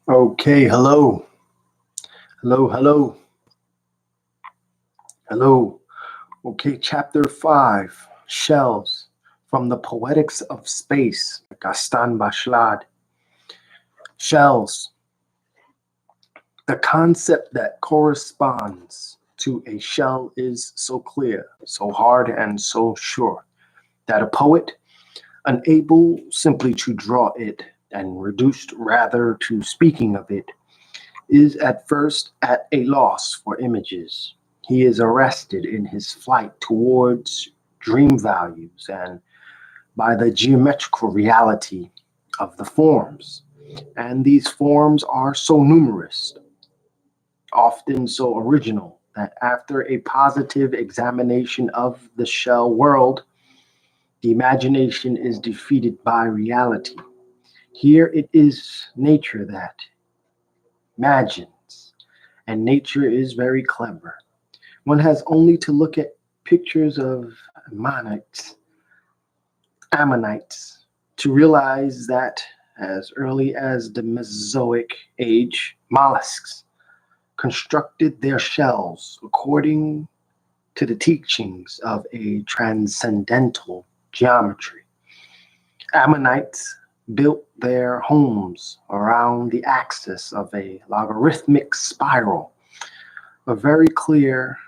Okay, hello, hello, hello, hello. Okay, chapter 5 Shells from the Poetics of Space, Gaston Bachelard. Shells, the concept that corresponds to a shell is so clear, so hard, and so sure that a poet, unable simply to draw it and reduced rather to speaking of it, is at first at a loss for images. He is arrested in his flight towards dream values and by the geometrical reality of the forms. And these forms are so numerous, often so original, that after a positive examination of the shell world, the imagination is defeated by reality. Here it is nature that imagines, and nature is very clever. One has only to look at pictures of Ammonites, Ammonites to realize that as early as the Mesozoic age, mollusks constructed their shells according to the teachings of a transcendental geometry. Ammonites built their homes around the axis of a logarithmic spiral, a very clear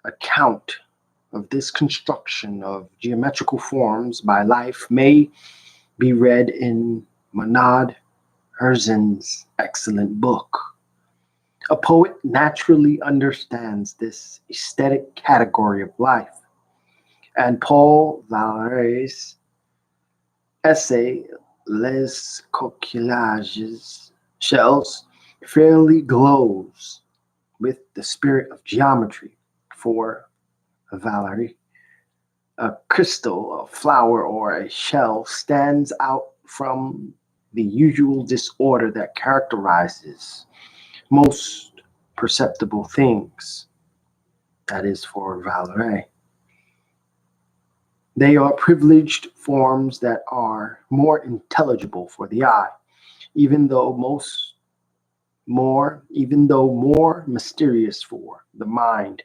account of this construction of geometrical forms by life may be read in Monod-Herzen's excellent book. A poet naturally understands this aesthetic category of life, and Paul Valéry's essay Les Coquillages Shells fairly glows with the spirit of geometry. For Valerie, a crystal, a flower, or a shell stands out from the usual disorder that characterizes most perceptible things. That is for Valerie. They are privileged forms that are more intelligible for the eye, even though more mysterious for the mind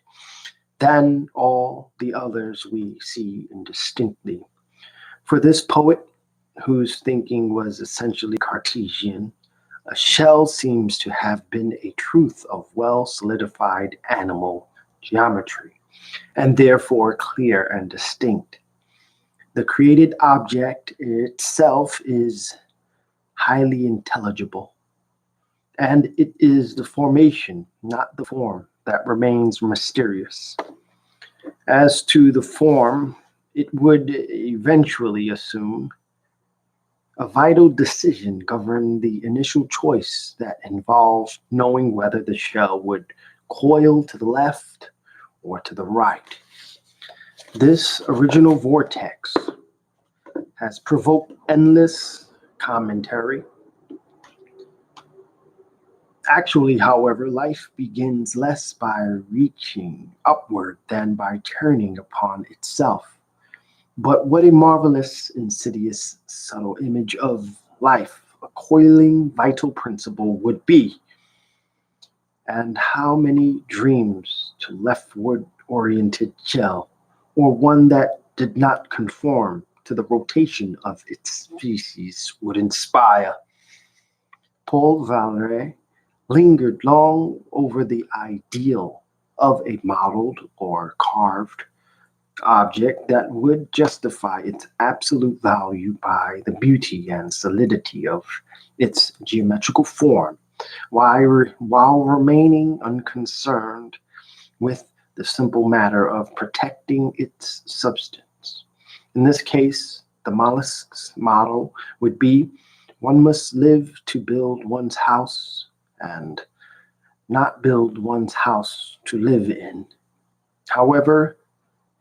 than all the others we see indistinctly. For this poet, whose thinking was essentially Cartesian, a shell seems to have been a truth of well solidified animal geometry, and therefore clear and distinct. The created object itself is highly intelligible, and it is the formation, not the form, that remains mysterious. As to the form, it would eventually assume a vital decision governed the initial choice that involved knowing whether the shell would coil to the left or to the right. This original vortex has provoked endless commentary. Actually, however, life begins less by reaching upward than by turning upon itself. But what a marvelous, insidious, subtle image of life a coiling vital principle would be, and how many dreams to leftward oriented shell, or one that did not conform to the rotation of its species, would inspire. Paul Valéry lingered long over the ideal of a modeled or carved object that would justify its absolute value by the beauty and solidity of its geometrical form, while remaining unconcerned with the simple matter of protecting its substance. In this case, the mollusk's model would be one must live to build one's house and not build one's house to live in. However,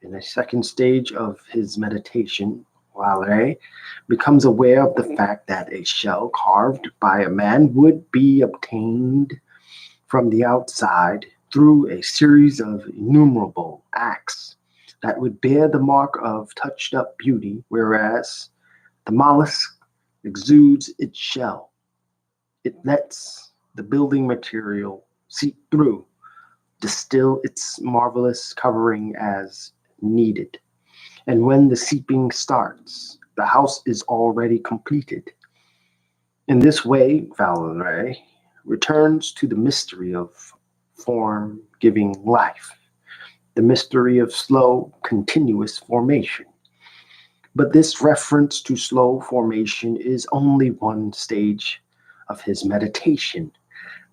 in a second stage of his meditation, Valéry becomes aware of the fact that a shell carved by a man would be obtained from the outside through a series of innumerable acts that would bear the mark of touched up beauty, whereas the mollusk exudes its shell, It lets the building material seep through, distill its marvelous covering as needed. And when the seeping starts, the house is already completed. In this way, Valerie returns to the mystery of form giving life, the mystery of slow, continuous formation. But this reference to slow formation is only one stage of his meditation,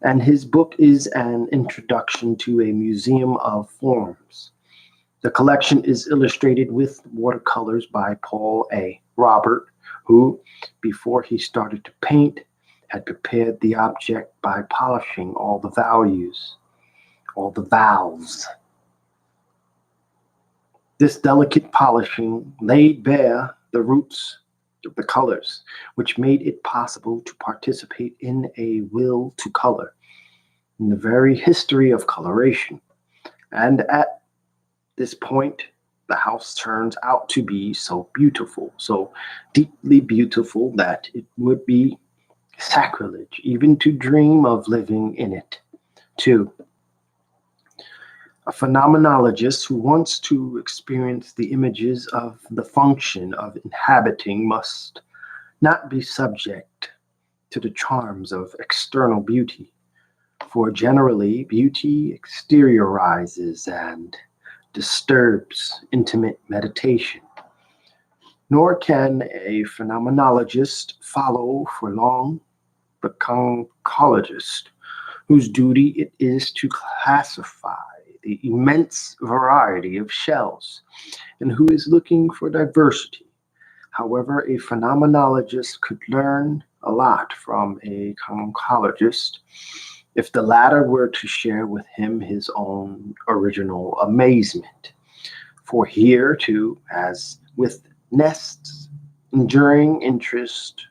and his book is an introduction to a museum of forms. The collection is illustrated with watercolors by Paul A. Robert, who, before he started to paint, had prepared the object by polishing all the values, all the vowels. This delicate polishing laid bare the roots of the colors, which made it possible to participate in a will to color, in the very history of coloration. And at this point, the house turns out to be so beautiful, so deeply beautiful that it would be sacrilege even to dream of living in it. 2. A phenomenologist who wants to experience the images of the function of inhabiting must not be subject to the charms of external beauty, for generally beauty exteriorizes and disturbs intimate meditation. Nor can a phenomenologist follow for long the conchologist, whose duty it is to classify the immense variety of shells, and who is looking for diversity. However, a phenomenologist could learn a lot from a conchologist if the latter were to share with him his own original amazement. For here, too, as with nests, enduring interest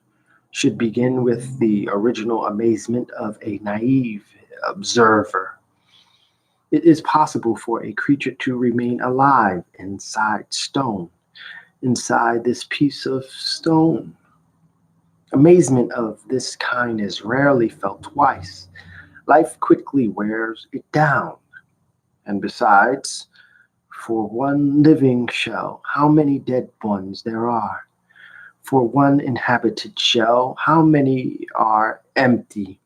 should begin with the original amazement of a naive observer. It is possible for a creature to remain alive inside stone, inside this piece of stone. Amazement of this kind is rarely felt twice. Life quickly wears it down. And besides, for one living shell, how many dead ones there are. For one inhabited shell, how many are empty.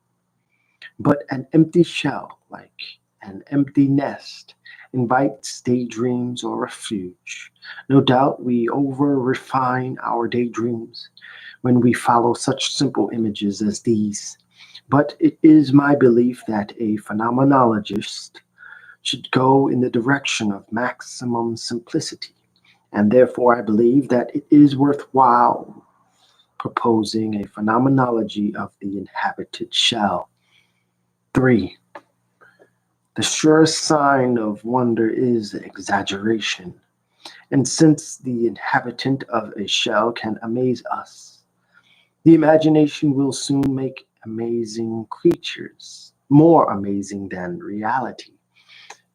But an empty shell, like an empty nest, invites daydreams or refuge. No doubt we over-refine our daydreams when we follow such simple images as these. But it is my belief that a phenomenologist should go in the direction of maximum simplicity, and therefore I believe that it is worthwhile proposing a phenomenology of the inhabited shell. 3. The surest sign of wonder is exaggeration, and since the inhabitant of a shell can amaze us, the imagination will soon make amazing creatures, more amazing than reality,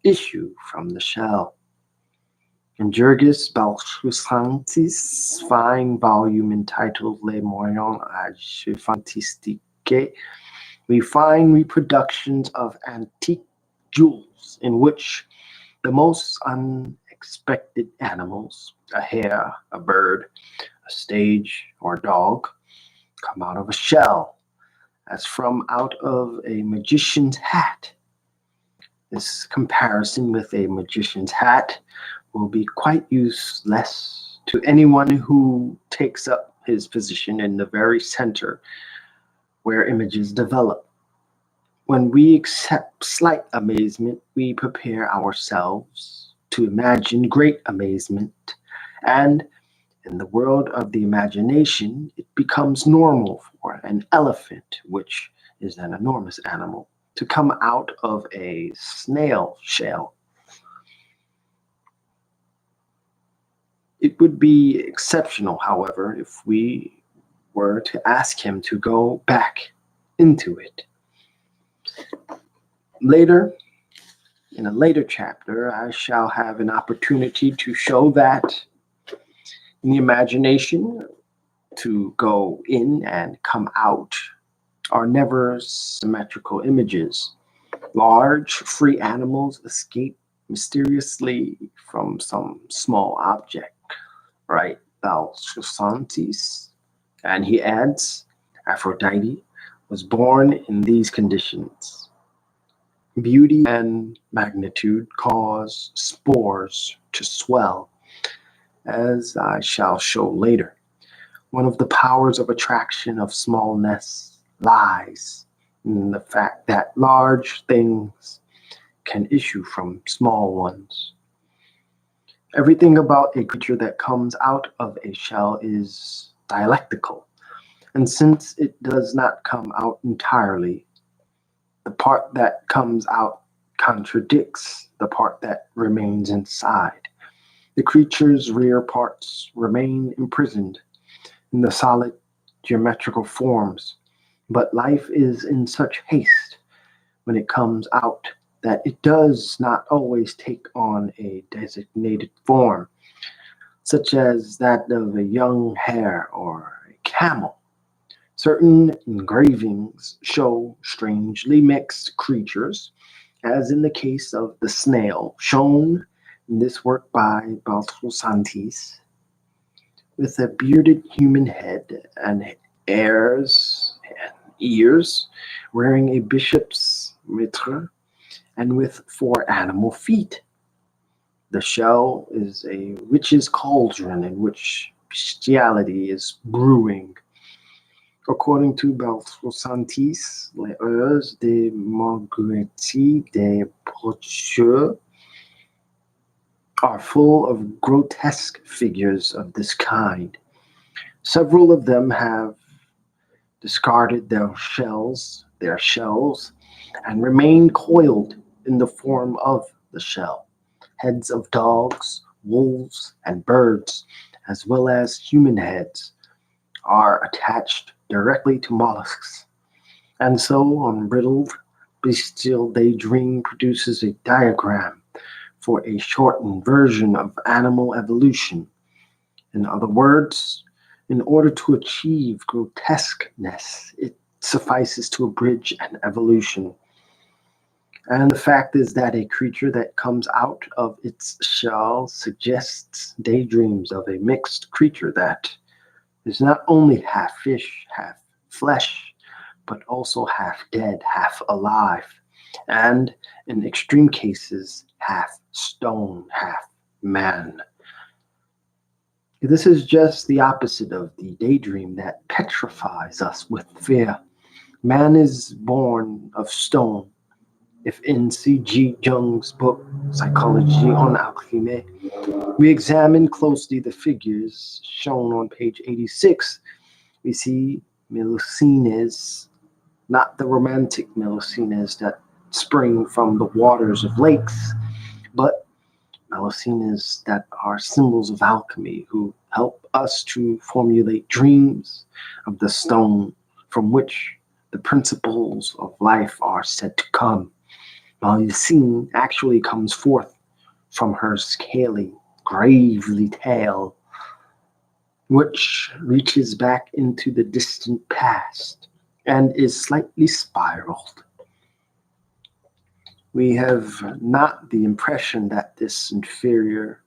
issue from the shell. In Jurgis Balchusanti's fine volume entitled Les Moyens Âges Fantastiques, we find reproductions of antique jewels in which the most unexpected animals, a hare, a bird, a stage, or a dog, come out of a shell, as from out of a magician's hat. This comparison with a magician's hat will be quite useless to anyone who takes up his position in the very center where images develop. When we accept slight amazement, we prepare ourselves to imagine great amazement, and in the world of the imagination, it becomes normal for an elephant, which is an enormous animal, to come out of a snail shell. It would be exceptional, however, if we were to ask him to go back into it. Later, in a later chapter, I shall have an opportunity to show that in the imagination, to go in and come out are never symmetrical images. Large, free animals escape mysteriously from some small object, right? Balsantes. And he adds, Aphrodite was born in these conditions. Beauty and magnitude cause spores to swell, as I shall show later. One of the powers of attraction of smallness lies in the fact that large things can issue from small ones. Everything about a creature that comes out of a shell is dialectical, and since it does not come out entirely, the part that comes out contradicts the part that remains inside. The creature's rear parts remain imprisoned in the solid geometrical forms, but life is in such haste when it comes out that it does not always take on a designated form, such as that of a young hare or a camel. Certain engravings show strangely mixed creatures, as in the case of the snail, shown in this work by Balsantes, with a bearded human head and ears, wearing a bishop's mitre, and with 4 animal feet. The shell is a witch's cauldron in which bestiality is brewing. According to Balsantes, les heures de Marguerite de Poitiers are full of grotesque figures of this kind. Several of them have discarded their shells, and remain coiled in the form of the shell. Heads of dogs, wolves, and birds, as well as human heads, are attached directly to mollusks. And so, unbridled, bestial daydream produces a diagram for a shortened version of animal evolution. In other words, in order to achieve grotesqueness, it suffices to abridge an evolution. And the fact is that a creature that comes out of its shell suggests daydreams of a mixed creature that is not only half fish, half flesh, but also half dead, half alive, and in extreme cases, half stone, half man. This is just the opposite of the daydream that petrifies us with fear. Man is born of stone. If in C.G. Jung's book, Psychology en Alchimie, we examine closely the figures shown on page 86, we see Melusines, not the romantic Melusines that spring from the waters of lakes, but Melusines that are symbols of alchemy who help us to formulate dreams of the stone from which the principles of life are said to come. Melusine actually comes forth from her scaly, gravely tail, which reaches back into the distant past and is slightly spiraled. We have not the impression that this inferior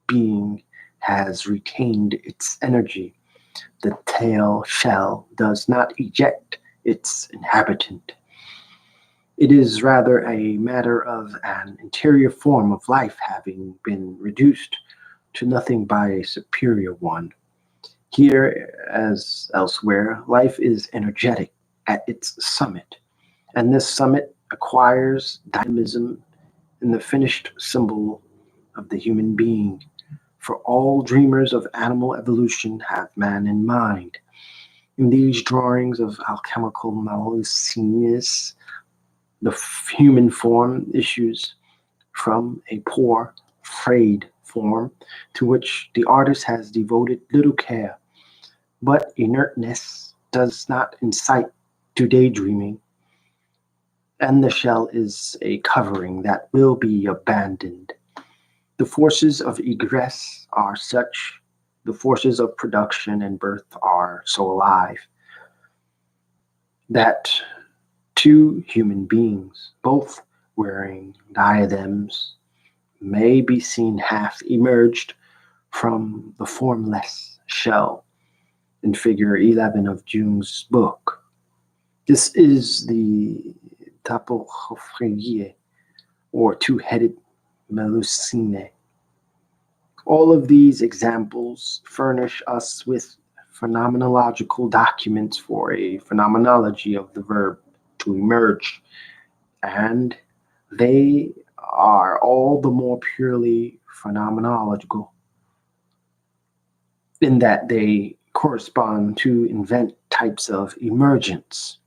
being has retained its energy. The tail shell does not eject its inhabitant. It is rather a matter of an interior form of life having been reduced to nothing by a superior one. Here, as elsewhere, life is energetic at its summit, and this summit acquires dynamism in the finished symbol of the human being. For all dreamers of animal evolution have man in mind. In these drawings of alchemical Melusines, the human form issues from a poor, frayed form to which the artist has devoted little care. But inertness does not incite to daydreaming, and the shell is a covering that will be abandoned. The forces of egress are such, the forces of production and birth are so alive. that two human beings, both wearing diadems, may be seen half emerged from the formless shell in figure 11 of Jung's book. This is the tapochophrenie, or two-headed melusine. All of these examples furnish us with phenomenological documents for a phenomenology of the verb to emerge, and they are all the more purely phenomenological in that they correspond to invent types of emergence.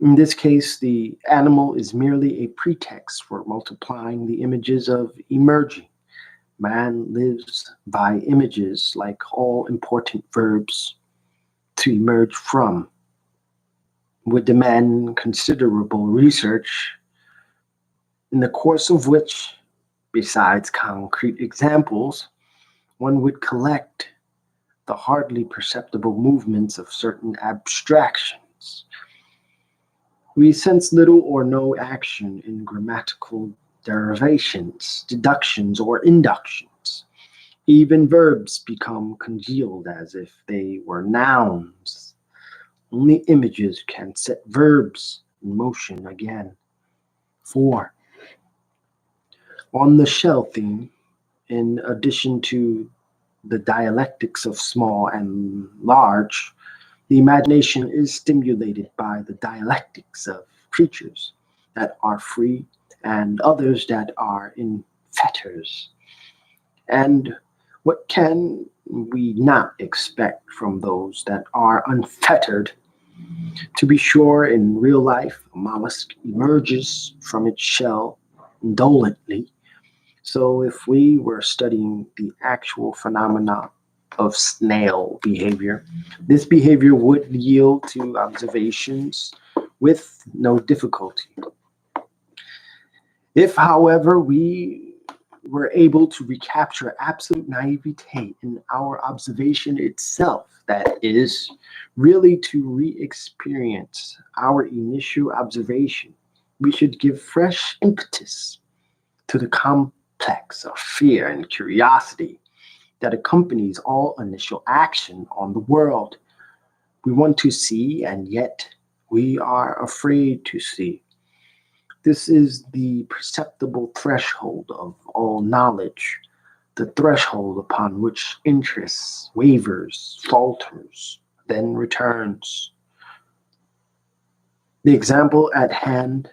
In this case, the animal is merely a pretext for multiplying the images of emerging. Man lives by images, like all important verbs to emerge from, would demand considerable research, in the course of which, besides concrete examples, one would collect the hardly perceptible movements of certain abstractions. We sense little or no action in grammatical derivations, deductions, or inductions. Even verbs become congealed as if they were nouns. Only images can set verbs in motion again. 4. On the shell theme, in addition to the dialectics of small and large, the imagination is stimulated by the dialectics of creatures that are free and others that are in fetters. And what can we not expect from those that are unfettered? To be sure, in real life, a mollusk emerges from its shell indolently. So if we were studying the actual phenomena of snail behavior, this behavior would yield to observations with no difficulty. If, however, we were able to recapture absolute naivete in our observation itself, that is, really to re-experience our initial observation, we should give fresh impetus to the complex of fear and curiosity that accompanies all initial action on the world. We want to see, and yet we are afraid to see. This is the perceptible threshold of all knowledge, the threshold upon which interest wavers, falters, then returns. The example at hand,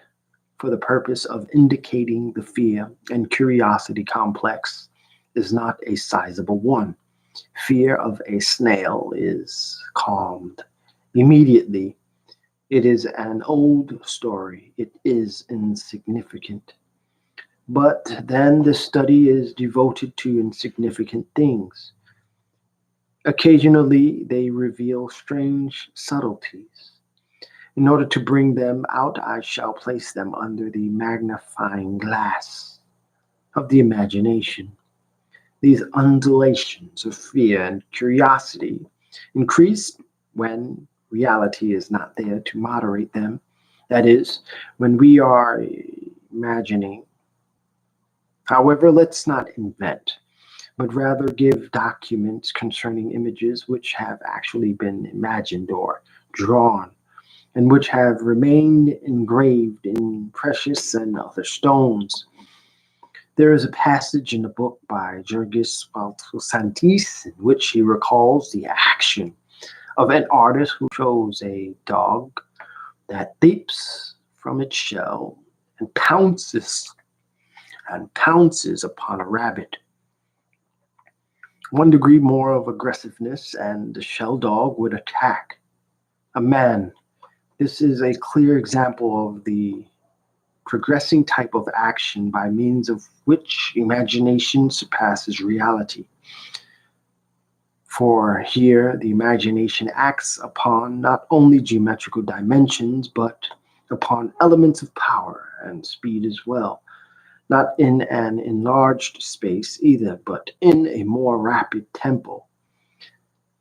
for the purpose of indicating the fear and curiosity complex, is not a sizable one. Fear of a snail is calmed immediately. It is an old story. It is insignificant. But then the study is devoted to insignificant things. Occasionally, they reveal strange subtleties. In order to bring them out, I shall place them under the magnifying glass of the imagination. These undulations of fear and curiosity increase when reality is not there to moderate them. That is, when we are imagining. However, let's not invent, but rather give documents concerning images which have actually been imagined or drawn, and which have remained engraved in precious and other stones. There is a passage in the book by Georges Valtosantis in which he recalls the action of an artist who shows a dog that leaps from its shell and pounces upon a rabbit. 1 degree more of aggressiveness and the shell dog would attack a man. This is a clear example of the progressing type of action by means of which imagination surpasses reality. For here, the imagination acts upon not only geometrical dimensions, but upon elements of power and speed as well. Not in an enlarged space either, but in a more rapid tempo.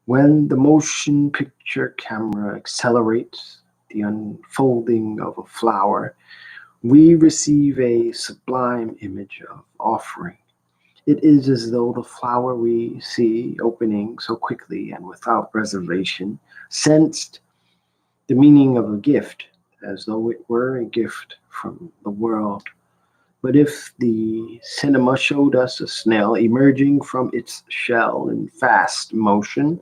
When the motion picture camera accelerates, the unfolding of a flower, we receive a sublime image of offering. It is as though the flower we see opening so quickly and without reservation sensed the meaning of a gift, as though it were a gift from the world. But if the cinema showed us a snail emerging from its shell in fast motion,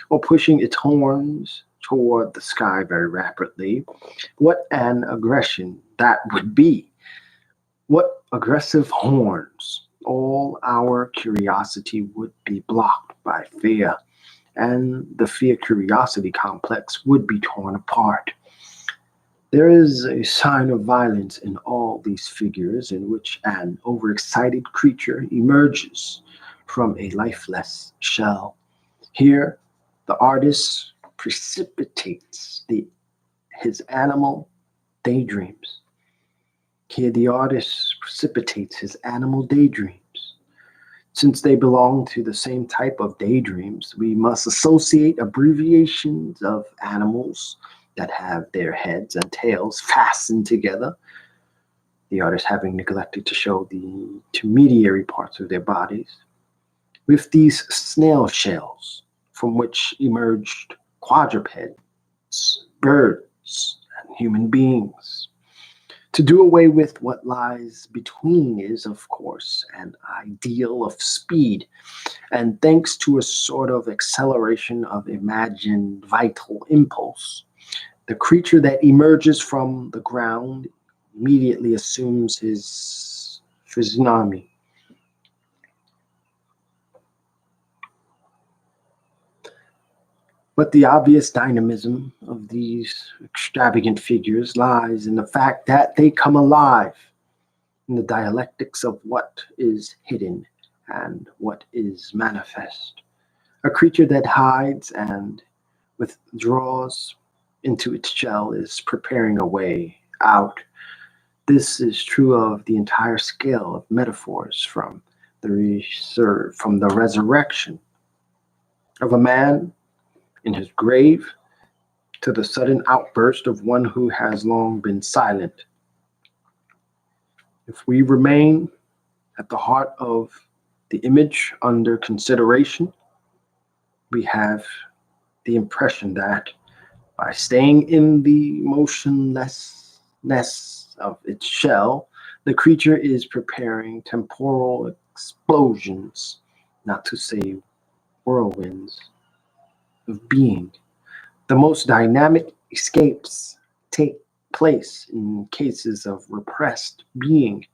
or pushing its horns toward the sky very rapidly, what an aggression that would be! What aggressive horns! All our curiosity would be blocked by fear, and the fear curiosity complex would be torn apart. There is a sign of violence in all these figures in which an overexcited creature emerges from a lifeless shell. Here, the artist precipitates his animal daydreams. Here, the artist precipitates his animal daydreams. Since they belong to the same type of daydreams, we must associate abbreviations of animals that have their heads and tails fastened together, the artist having neglected to show the intermediary parts of their bodies, with these snail shells from which emerged quadrupeds, birds, and human beings. To do away with what lies between is, of course, an ideal of speed, and thanks to a sort of acceleration of imagined vital impulse, the creature that emerges from the ground immediately assumes his physiognomy. But the obvious dynamism of these extravagant figures lies in the fact that they come alive in the dialectics of what is hidden and what is manifest. A creature that hides and withdraws into its shell is preparing a way out. This is true of the entire scale of metaphors, from from the resurrection of a man in his grave to the sudden outburst of one who has long been silent. If we remain at the heart of the image under consideration, we have the impression that by staying in the motionlessness of its shell, the creature is preparing temporal explosions, not to say whirlwinds, of being. The most dynamic escapes take place in cases of repressed being,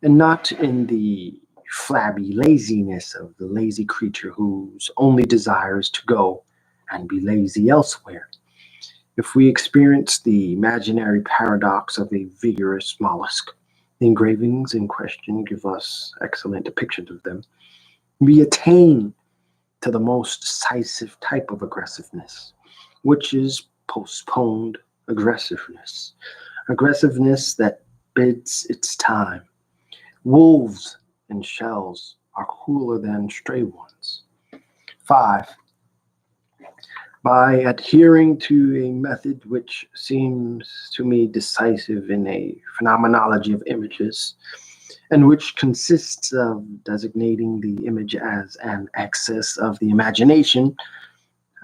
and not in the flabby laziness of the lazy creature whose only desire is to go and be lazy elsewhere. If we experience the imaginary paradox of a vigorous mollusk, the engravings in question give us excellent depictions of them. We attain to the most decisive type of aggressiveness, which is postponed aggressiveness, aggressiveness that bides its time. Wolves and shells are cooler than stray ones. 5. By adhering to a method which seems to me decisive in a phenomenology of images, and which consists of designating the image as an excess of the imagination,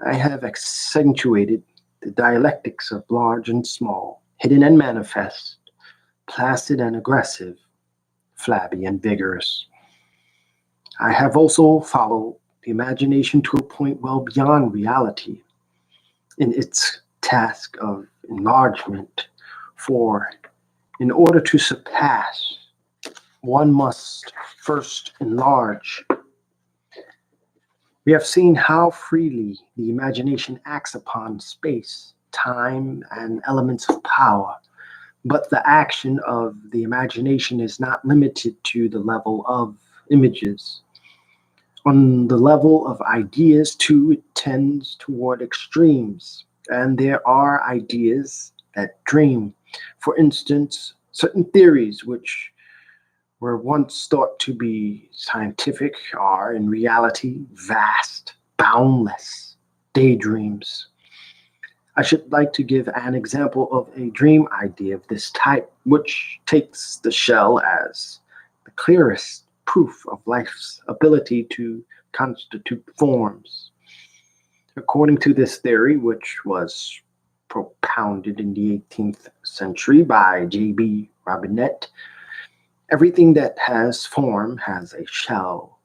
I have accentuated the dialectics of large and small, hidden and manifest, placid and aggressive, flabby and vigorous. I have also followed the imagination to a point well beyond reality in its task of enlargement, for in order to surpass, one must first enlarge. We have seen how freely the imagination acts upon space, time, and elements of power, but the action of the imagination is not limited to the level of images. On the level of ideas, too, it tends toward extremes, and there are ideas that dream. For instance, certain theories which were once thought to be scientific are in reality vast, boundless daydreams. I should like to give an example of a dream idea of this type, which takes the shell as the clearest proof of life's ability to constitute forms. According to this theory, which was propounded in the 18th century by J.B. Robinette, everything that has form has a shell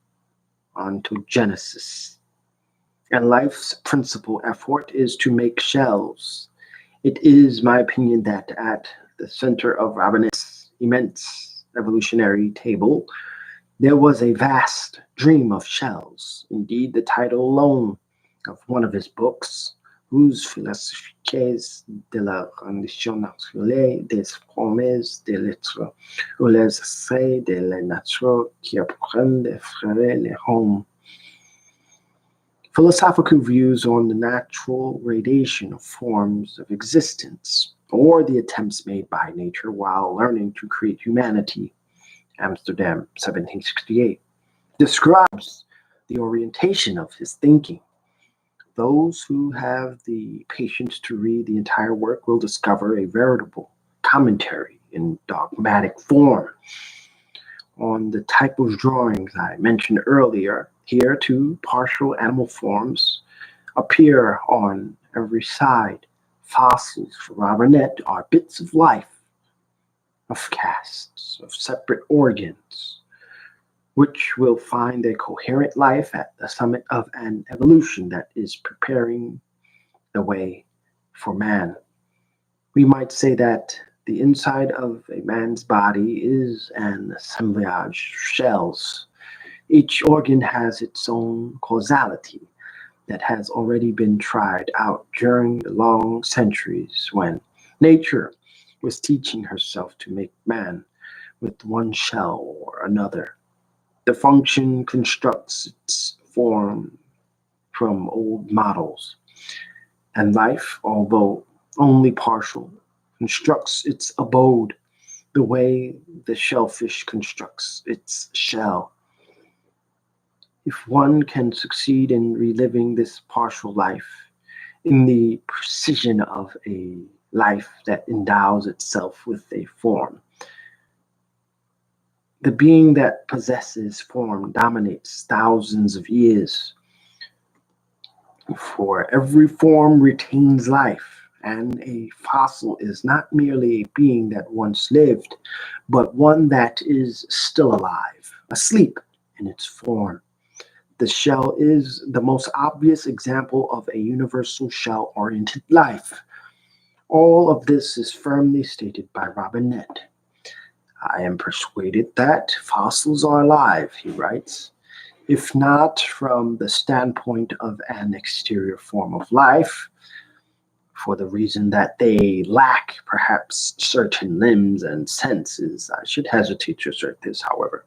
ontogenesis. And life's principal effort is to make shells. It is my opinion that at the center of Robinette's immense evolutionary table, there was a vast dream of shells. Indeed, the title alone of one of his books, whose Philosophers de la condition naturelle des formes de l'être, ou les essais de la nature qui apprennent de frères les hommes. Philosophical views on the natural gradation of forms of existence, or the attempts made by nature while learning to create humanity, Amsterdam, 1768, describes the orientation of his thinking. Those who have the patience to read the entire work will discover a veritable commentary in dogmatic form on the type of drawings I mentioned earlier. Here, too, partial animal forms appear on every side. Fossils for Robinette are bits of life, of casts, of separate organs, which will find a coherent life at the summit of an evolution that is preparing the way for man. We might say that the inside of a man's body is an assemblage of shells. Each organ has its own causality that has already been tried out during the long centuries when nature was teaching herself to make man with one shell or another. The function constructs its form from old models, and life, although only partial, constructs its abode the way the shellfish constructs its shell. If one can succeed in reliving this partial life in the precision of a life that endows itself with a form, the being that possesses form dominates thousands of years. For every form retains life, and a fossil is not merely a being that once lived, but one that is still alive, asleep in its form. The shell is the most obvious example of a universal shell-oriented life. All of this is firmly stated by Robinette. I am persuaded that fossils are alive, he writes, if not from the standpoint of an exterior form of life, for the reason that they lack perhaps certain limbs and senses. I should hesitate to assert this, however,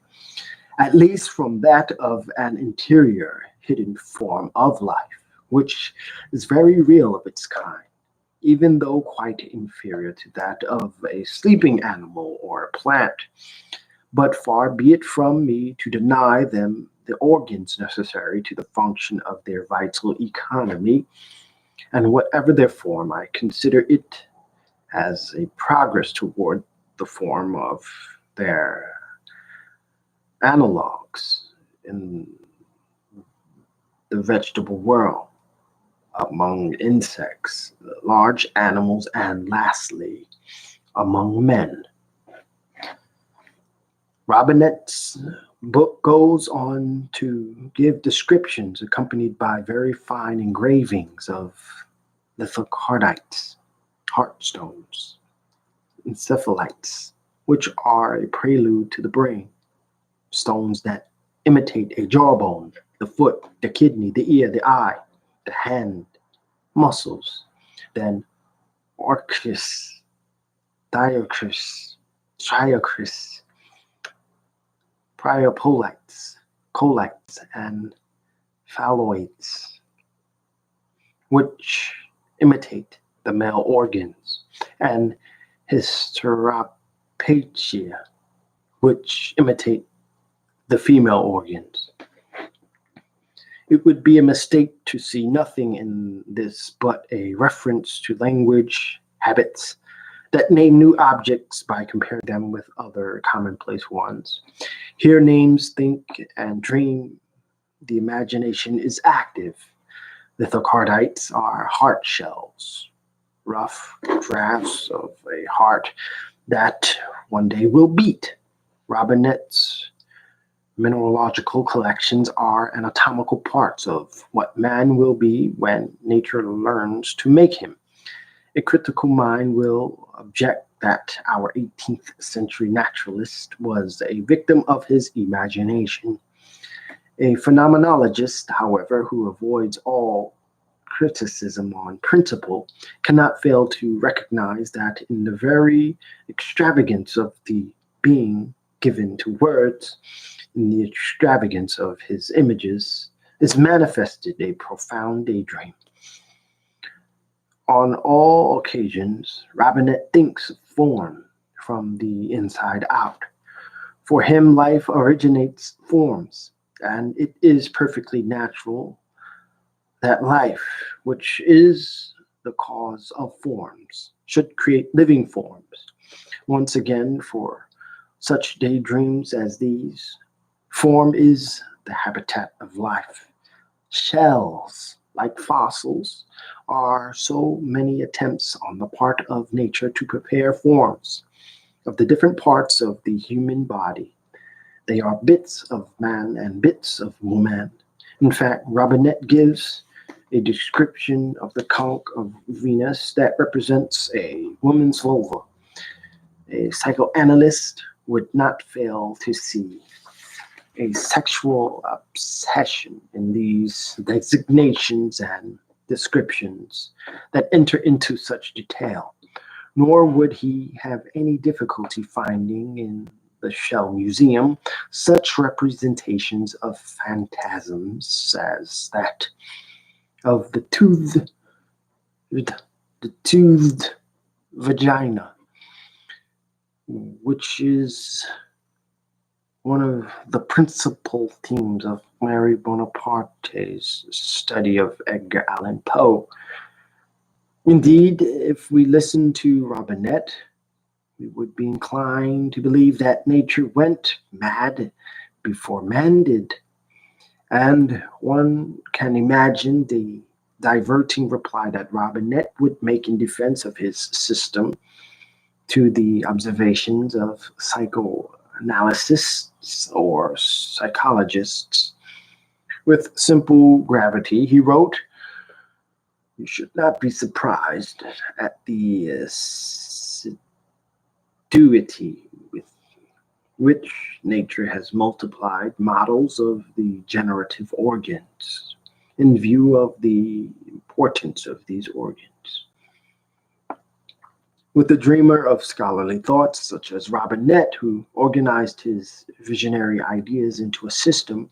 at least from that of an interior hidden form of life, which is very real of its kind, even though quite inferior to that of a sleeping animal or a plant. But far be it from me to deny them the organs necessary to the function of their vital economy, and whatever their form, I consider it as a progress toward the form of their analogues in the vegetable world, among insects, large animals, and lastly, among men. Robinette's book goes on to give descriptions accompanied by very fine engravings of lithocardites, heartstones, encephalites, which are a prelude to the brain, stones that imitate a jawbone, the foot, the kidney, the ear, the eye, the hand, muscles, then orchis, diocris, triocris, priopolites, colites, and phalloids, which imitate the male organs, and hysteropatia, which imitate the female organs. It would be a mistake to see nothing in this but a reference to language, habits, that name new objects by comparing them with other commonplace ones. Here names think and dream. The imagination is active. Lithocardites are heart shells, rough drafts of a heart that one day will beat. Robinet's mineralogical collections are anatomical parts of what man will be when nature learns to make him. A critical mind will object that our 18th century naturalist was a victim of his imagination. A phenomenologist, however, who avoids all criticism on principle, cannot fail to recognize that in the very extravagance of the being given to words, in the extravagance of his images, is manifested a profound daydream. On all occasions, Robinet thinks of form from the inside out. For him, life originates forms, and it is perfectly natural that life, which is the cause of forms, should create living forms. Once again, for such daydreams as these, form is the habitat of life. Shells, like fossils, are so many attempts on the part of nature to prepare forms of the different parts of the human body. They are bits of man and bits of woman. In fact, Robinet gives a description of the conch of Venus that represents a woman's vulva. A psychoanalyst would not fail to see a sexual obsession in these designations and descriptions that enter into such detail, nor would he have any difficulty finding in the Shell Museum such representations of phantasms as that of the toothed vagina, which is one of the principal themes of Mary Bonaparte's study of Edgar Allan Poe. Indeed, if we listen to Robinet, we would be inclined to believe that nature went mad before man did. And one can imagine the diverting reply that Robinet would make in defense of his system to the observations of psychoanalysts or psychologists. With simple gravity, he wrote, "You should not be surprised at the assiduity with which nature has multiplied models of the generative organs in view of the importance of these organs." With the dreamer of scholarly thoughts, such as Robinet, who organized his visionary ideas into a system,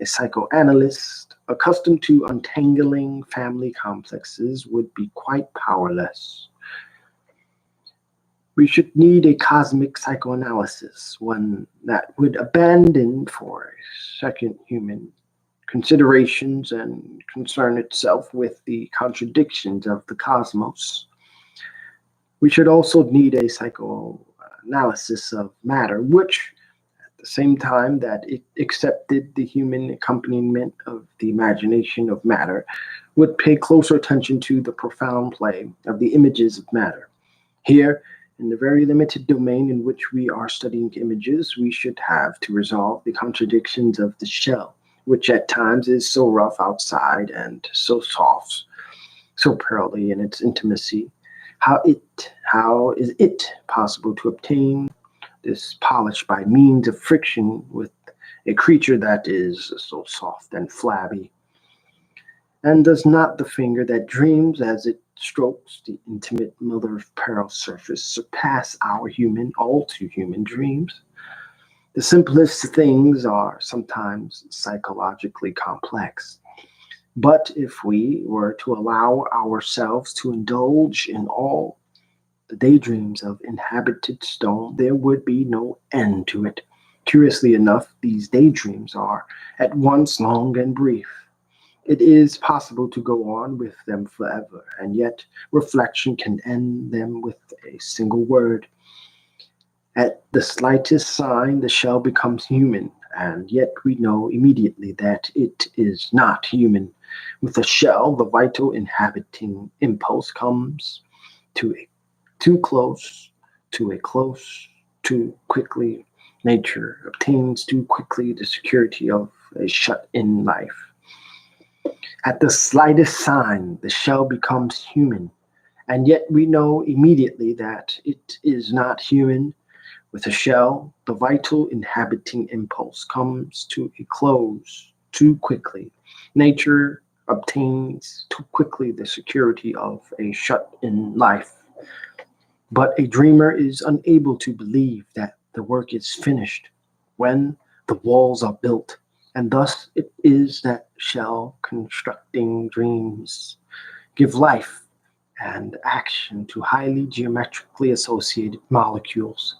a psychoanalyst accustomed to untangling family complexes would be quite powerless. We should need a cosmic psychoanalysis, one that would abandon for a second human considerations and concern itself with the contradictions of the cosmos. We should also need a psychoanalysis of matter, which, at the same time that it accepted the human accompaniment of the imagination of matter, would pay closer attention to the profound play of the images of matter. Here, in the very limited domain in which we are studying images, we should have to resolve the contradictions of the shell, which at times is so rough outside and so soft, so pearly in its intimacy. How is it possible to obtain this polish by means of friction with a creature that is so soft and flabby? And does not the finger that dreams as it strokes the intimate mother of pearl surface surpass our all too human dreams? The simplest things are sometimes psychologically complex. But if we were to allow ourselves to indulge in all the daydreams of inhabited stone, there would be no end to it. Curiously enough, these daydreams are at once long and brief. It is possible to go on with them forever, and yet reflection can end them with a single word. At the slightest sign, the shell becomes human, and yet we know immediately that it is not human. With a shell, the vital inhabiting impulse comes to a too close, to a close, too quickly. Nature obtains too quickly the security of a shut in life. At the slightest sign, the shell becomes human, and yet we know immediately that it is not human. With a shell, the vital inhabiting impulse comes to a close too quickly. Nature obtains too quickly the security of a shut in life. But a dreamer is unable to believe that the work is finished when the walls are built, and thus it is that shell constructing dreams give life and action to highly geometrically associated molecules.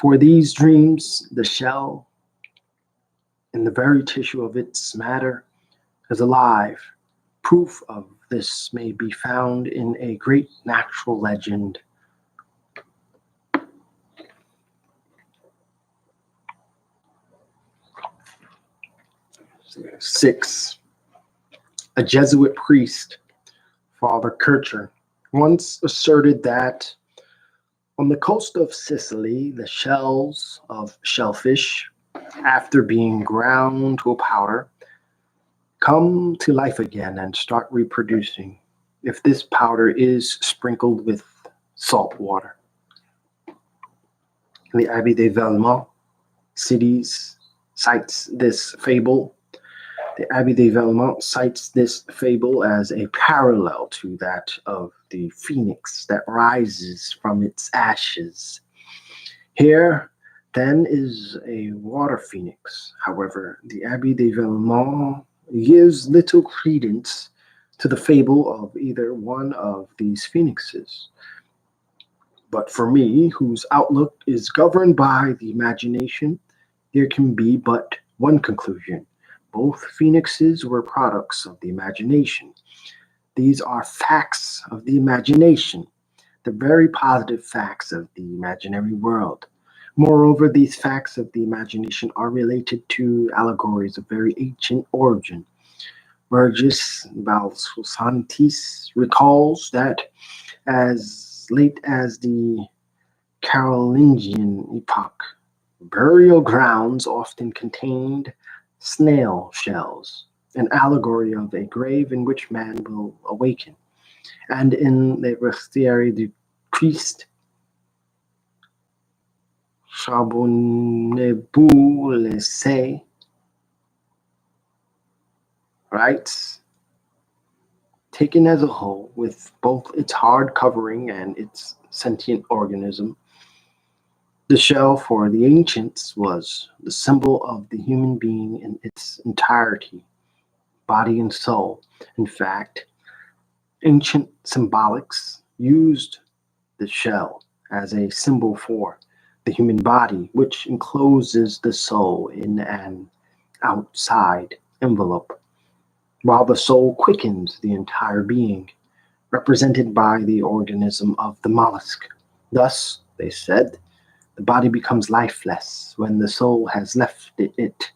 For these dreams, the shell, in the very tissue of its matter, is alive. Proof of this may be found in a great natural legend. 6. A Jesuit priest, Father Kircher, once asserted that on the coast of Sicily, the shells of shellfish, after being ground to a powder, come to life again and start reproducing if this powder is sprinkled with salt water. The Abbé de Valmont cites this fable. The Abbé de Valmont cites this fable as a parallel to that of the phoenix that rises from its ashes. Here, then, is a water phoenix. However, the Abbé de Valmont gives little credence to the fable of either one of these phoenixes. But for me, whose outlook is governed by the imagination, there can be but one conclusion. Both phoenixes were products of the imagination. These are facts of the imagination, the very positive facts of the imaginary world. Moreover, these facts of the imagination are related to allegories of very ancient origin. Virgis Valsusantis recalls that as late as the Carolingian epoch, burial grounds often contained snail shells, an allegory of a grave in which man will awaken. And in the Reveries du Christ, Charbonneaux-Lassay writes, taken as a whole, with both its hard covering and its sentient organism, the shell for the ancients was the symbol of the human being in its entirety, body and soul. In fact, ancient symbolics used the shell as a symbol for the human body, which encloses the soul in an outside envelope, while the soul quickens the entire being, represented by the organism of the mollusk. Thus, they said, the body becomes lifeless when the soul has left it.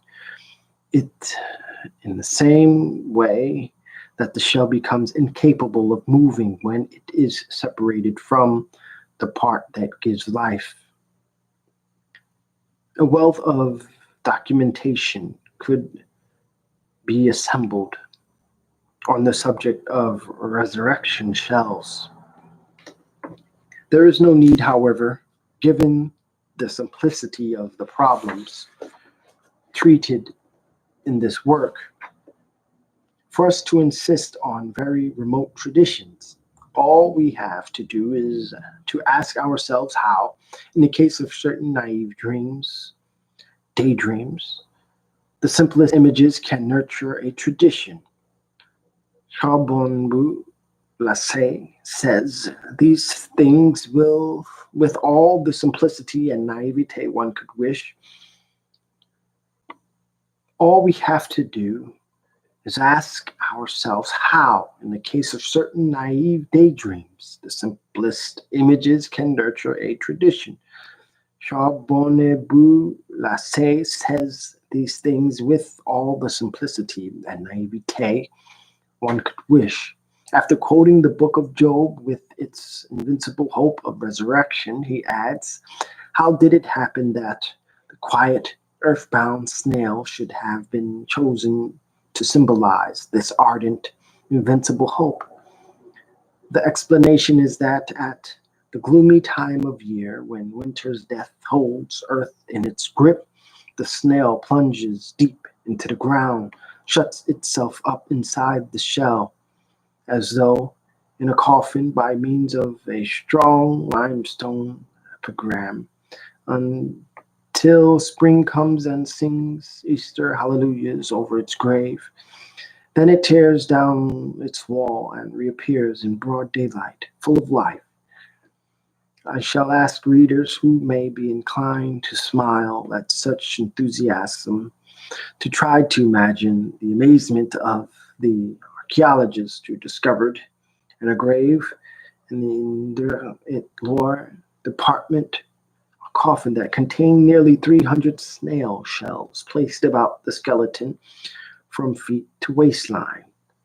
In the same way that the shell becomes incapable of moving when it is separated from the part that gives life. A wealth of documentation could be assembled on the subject of resurrection shells. There is no need, however, given the simplicity of the problems treated in this work, for us to insist on very remote traditions. All we have to do is to ask ourselves how, in the case of certain naive dreams, daydreams, the simplest images can nurture a tradition. Charbonneaux-Lassay says these things will, with all the simplicity and naivete one could wish, all we have to do is ask ourselves how, in the case of certain naive daydreams, the simplest images can nurture a tradition. Charbonneaux-Lassay says these things with all the simplicity and naivete one could wish. After quoting the book of Job with its invincible hope of resurrection, he adds, how did it happen that the quiet, earthbound snail should have been chosen to symbolize this ardent, invincible hope? The explanation is that at the gloomy time of year when winter's death holds earth in its grip, the snail plunges deep into the ground, shuts itself up inside the shell, as though in a coffin by means of a strong limestone epigram, until spring comes and sings Easter hallelujahs over its grave. Then it tears down its wall and reappears in broad daylight, full of life. I shall ask readers who may be inclined to smile at such enthusiasm to try to imagine the amazement of the archaeologists who discovered in a grave in the Lore Department a coffin that contained nearly 300 snail shells placed about the skeleton from feet to waistline.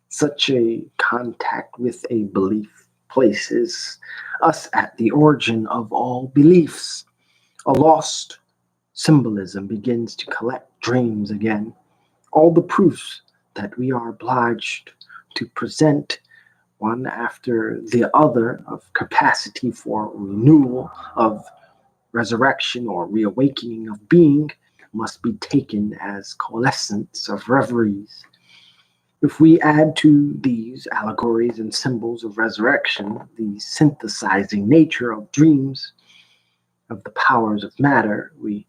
Such a contact with a belief places us at the origin of all beliefs. A lost symbolism begins to collect dreams again. All the proofs that we are obliged to present one after the other of capacity for renewal, of resurrection or reawakening of being must be taken as coalescence of reveries. If we add to these allegories and symbols of resurrection the synthesizing nature of dreams, of the powers of matter, we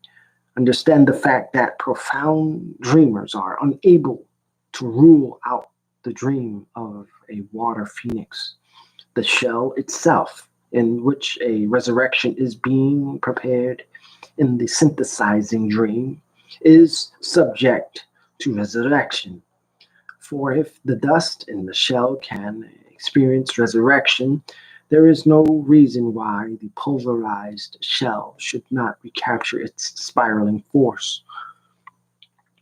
understand the fact that profound dreamers are unable to rule out the dream of a water phoenix, the shell itself, in which a resurrection is being prepared in the synthesizing dream, is subject to resurrection. For if the dust in the shell can experience resurrection, there is no reason why the pulverized shell should not recapture its spiraling force.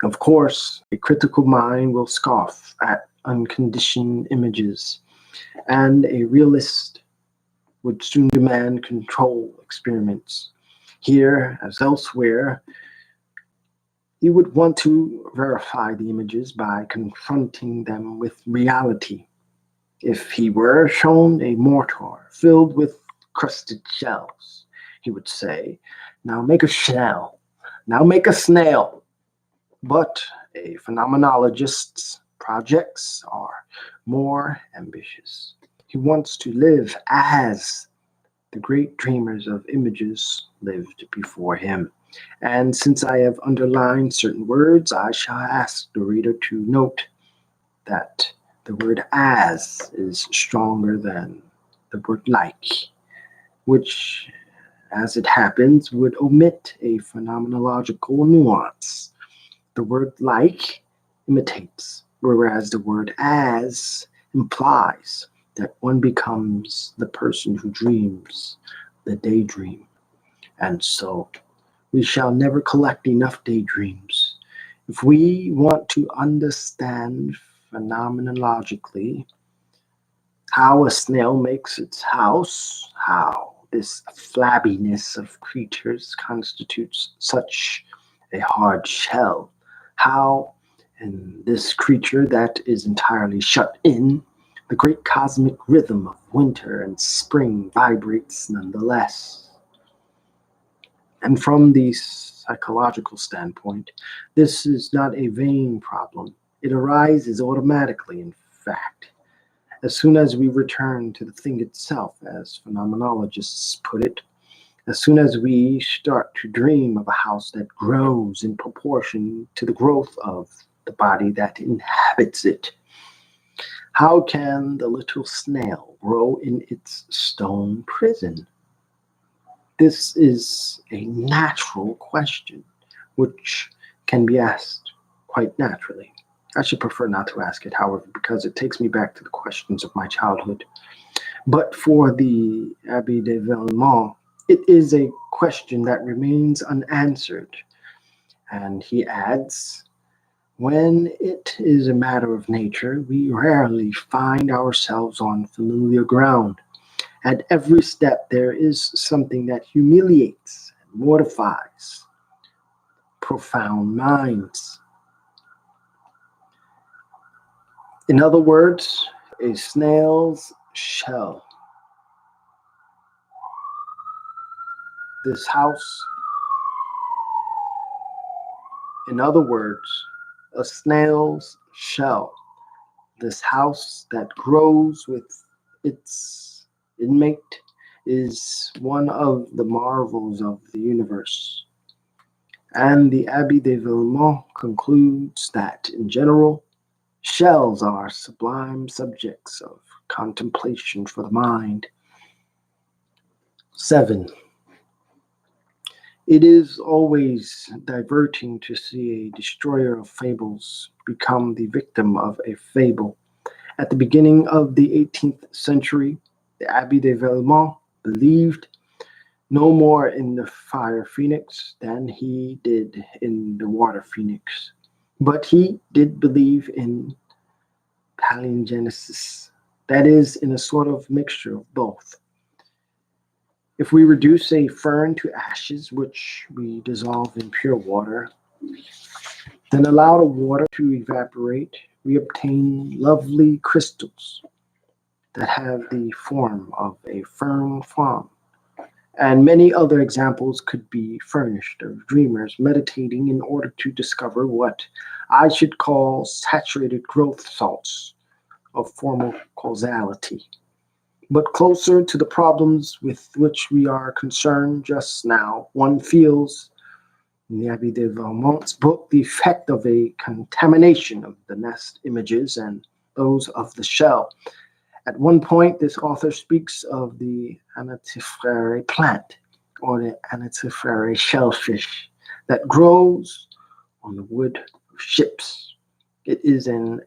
Of course, a critical mind will scoff at unconditioned images, and a realist would soon demand control experiments. Here, as elsewhere, he would want to verify the images by confronting them with reality. If he were shown a mortar filled with crusted shells, he would say, now make a shell, now make a snail. But a phenomenologist's projects are more ambitious. He wants to live as the great dreamers of images lived before him. And since I have underlined certain words, I shall ask the reader to note that the word as is stronger than the word like, which, as it happens, would omit a phenomenological nuance. The word like imitates, whereas the word as implies that one becomes the person who dreams the daydream. And so we shall never collect enough daydreams. If we want to understand phenomenologically how a snail makes its house, how this flabbiness of creatures constitutes such a hard shell, how in this creature that is entirely shut in, the great cosmic rhythm of winter and spring vibrates nonetheless. And from the psychological standpoint, this is not a vain problem. It arises automatically, in fact. As soon as we return to the thing itself, as phenomenologists put it, as soon as we start to dream of a house that grows in proportion to the growth of the body that inhabits it, how can the little snail grow in its stone prison? This is a natural question which can be asked quite naturally. I should prefer not to ask it, however, because it takes me back to the questions of my childhood. But for the Abbé de Villemont, it is a question that remains unanswered. And he adds, when it is a matter of nature, we rarely find ourselves on familiar ground. At every step, there is something that humiliates and mortifies profound minds. In other words, a snail's shell. This house, in other words, a snail's shell. This house that grows with its inmate is one of the marvels of the universe. And the Abbé de Villemont concludes that, in general, shells are sublime subjects of contemplation for the mind. 7. It is always diverting to see a destroyer of fables become the victim of a fable. At the beginning of the 18th century, the Abbé de Villemont believed no more in the fire phoenix than he did in the water phoenix. But he did believe in palingenesis, that is, in a sort of mixture of both. If we reduce a fern to ashes, which we dissolve in pure water, then allow the water to evaporate, we obtain lovely crystals that have the form of a fern frond. And many other examples could be furnished of dreamers meditating in order to discover what I should call saturated growth salts of formal causality. But closer to the problems with which we are concerned just now, one feels, in the Abbé de Villemont's book, the effect of a contamination of the nest images and those of the shell. At one point, this author speaks of the anatifere plant, or the anatifere shellfish, that grows on the wood of ships. It is an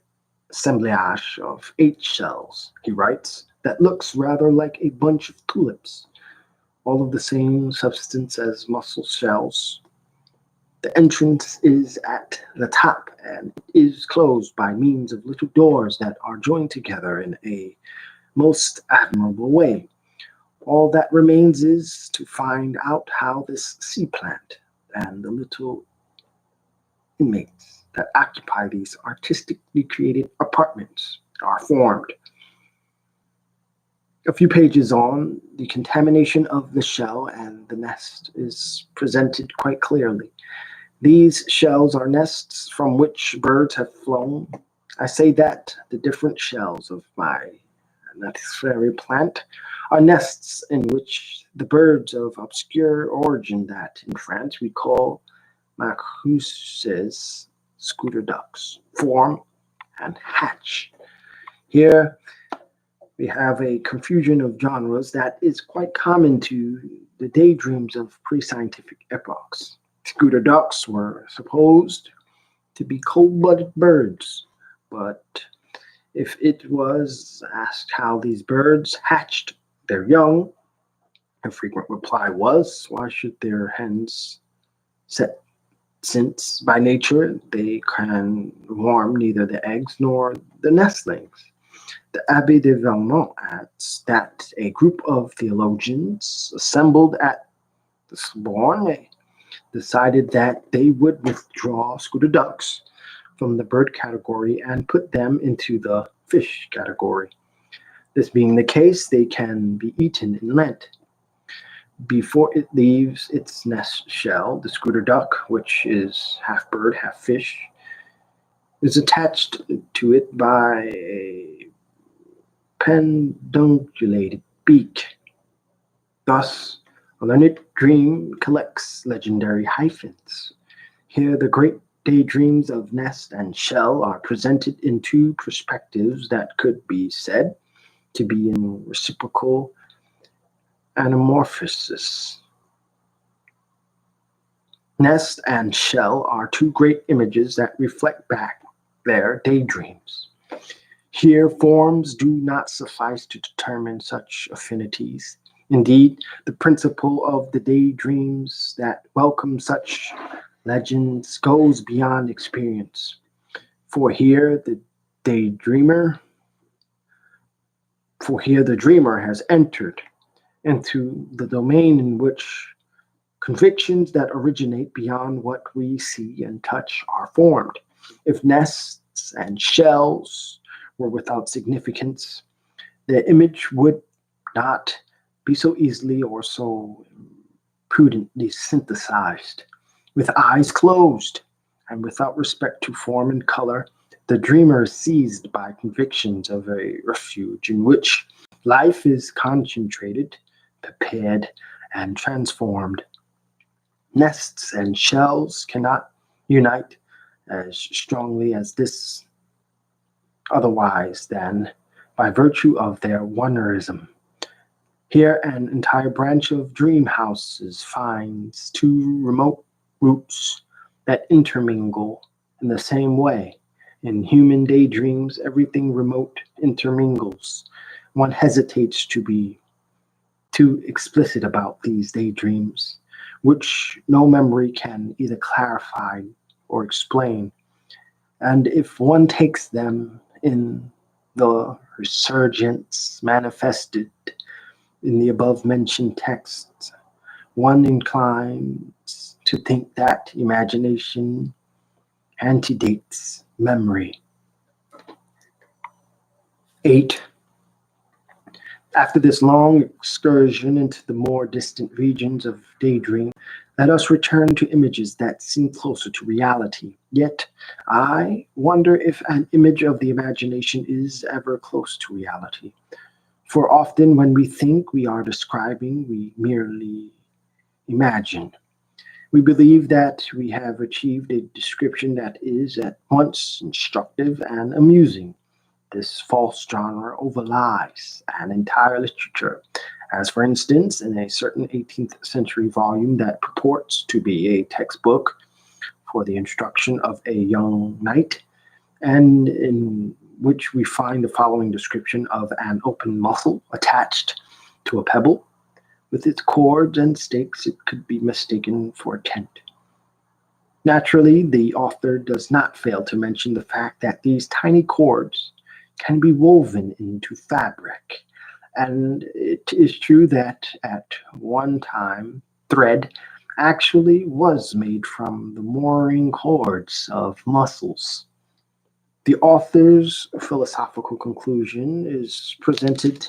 assemblage of 8 shells, he writes, that looks rather like a bunch of tulips, all of the same substance as mussel shells. The entrance is at the top and is closed by means of little doors that are joined together in a most admirable way. All that remains is to find out how this sea plant and the little inmates that occupy these artistically created apartments are formed. A few pages on, the contamination of the shell and the nest is presented quite clearly. These shells are nests from which birds have flown. I say that the different shells of my anatifere plant are nests in which the birds of obscure origin that in France we call macuses, scooter ducks, form and hatch. Here we have a confusion of genres that is quite common to the daydreams of pre-scientific epochs. Scooter ducks were supposed to be cold-blooded birds, but if it was asked how these birds hatched their young, a frequent reply was, why should their hens set, since by nature they can warm neither the eggs nor the nestlings? The Abbé de Villemont adds that a group of theologians assembled at the Sorbonne decided that they would withdraw scooter ducks from the bird category and put them into the fish category. This being the case, they can be eaten in Lent. Before it leaves its nest shell, the scooter duck, which is half bird, half fish, is attached to it by a pedunculated beak. Thus, a learned dream collects legendary hyphens. Here, the great daydreams of nest and shell are presented in 2 perspectives that could be said to be in reciprocal anamorphosis. Nest and shell are 2 great images that reflect back their daydreams. Here, forms do not suffice to determine such affinities. Indeed, the principle of the daydreams that welcome such legends goes beyond experience. For here, the daydreamer, for here the dreamer has entered into the domain in which convictions that originate beyond what we see and touch are formed. If nests and shells were without significance, the image would not be so easily or so prudently synthesized. With eyes closed and without respect to form and color, the dreamer is seized by convictions of a refuge in which life is concentrated, prepared, and transformed. Nests and shells cannot unite as strongly as this otherwise than by virtue of their onerism. Here, an entire branch of dream houses finds two remote roots that intermingle in the same way. In human daydreams, everything remote intermingles. One hesitates to be too explicit about these daydreams, which no memory can either clarify or explain. And if one takes them in the resurgence manifested in the above mentioned texts, one inclines to think that imagination antedates memory. 8. After this long excursion into the more distant regions of daydream, let us return to images that seem closer to reality. Yet, I wonder if an image of the imagination is ever close to reality. For often when we think we are describing, we merely imagine. We believe that we have achieved a description that is at once instructive and amusing. This false genre overlies an entire literature, as for instance, in a certain 18th century volume that purports to be a textbook for the instruction of a young knight, and in which we find the following description of an open mussel attached to a pebble. With its cords and stakes, it could be mistaken for a tent. Naturally, the author does not fail to mention the fact that these tiny cords can be woven into fabric. And it is true that at one time, thread actually was made from the mooring cords of mussels. The author's philosophical conclusion is presented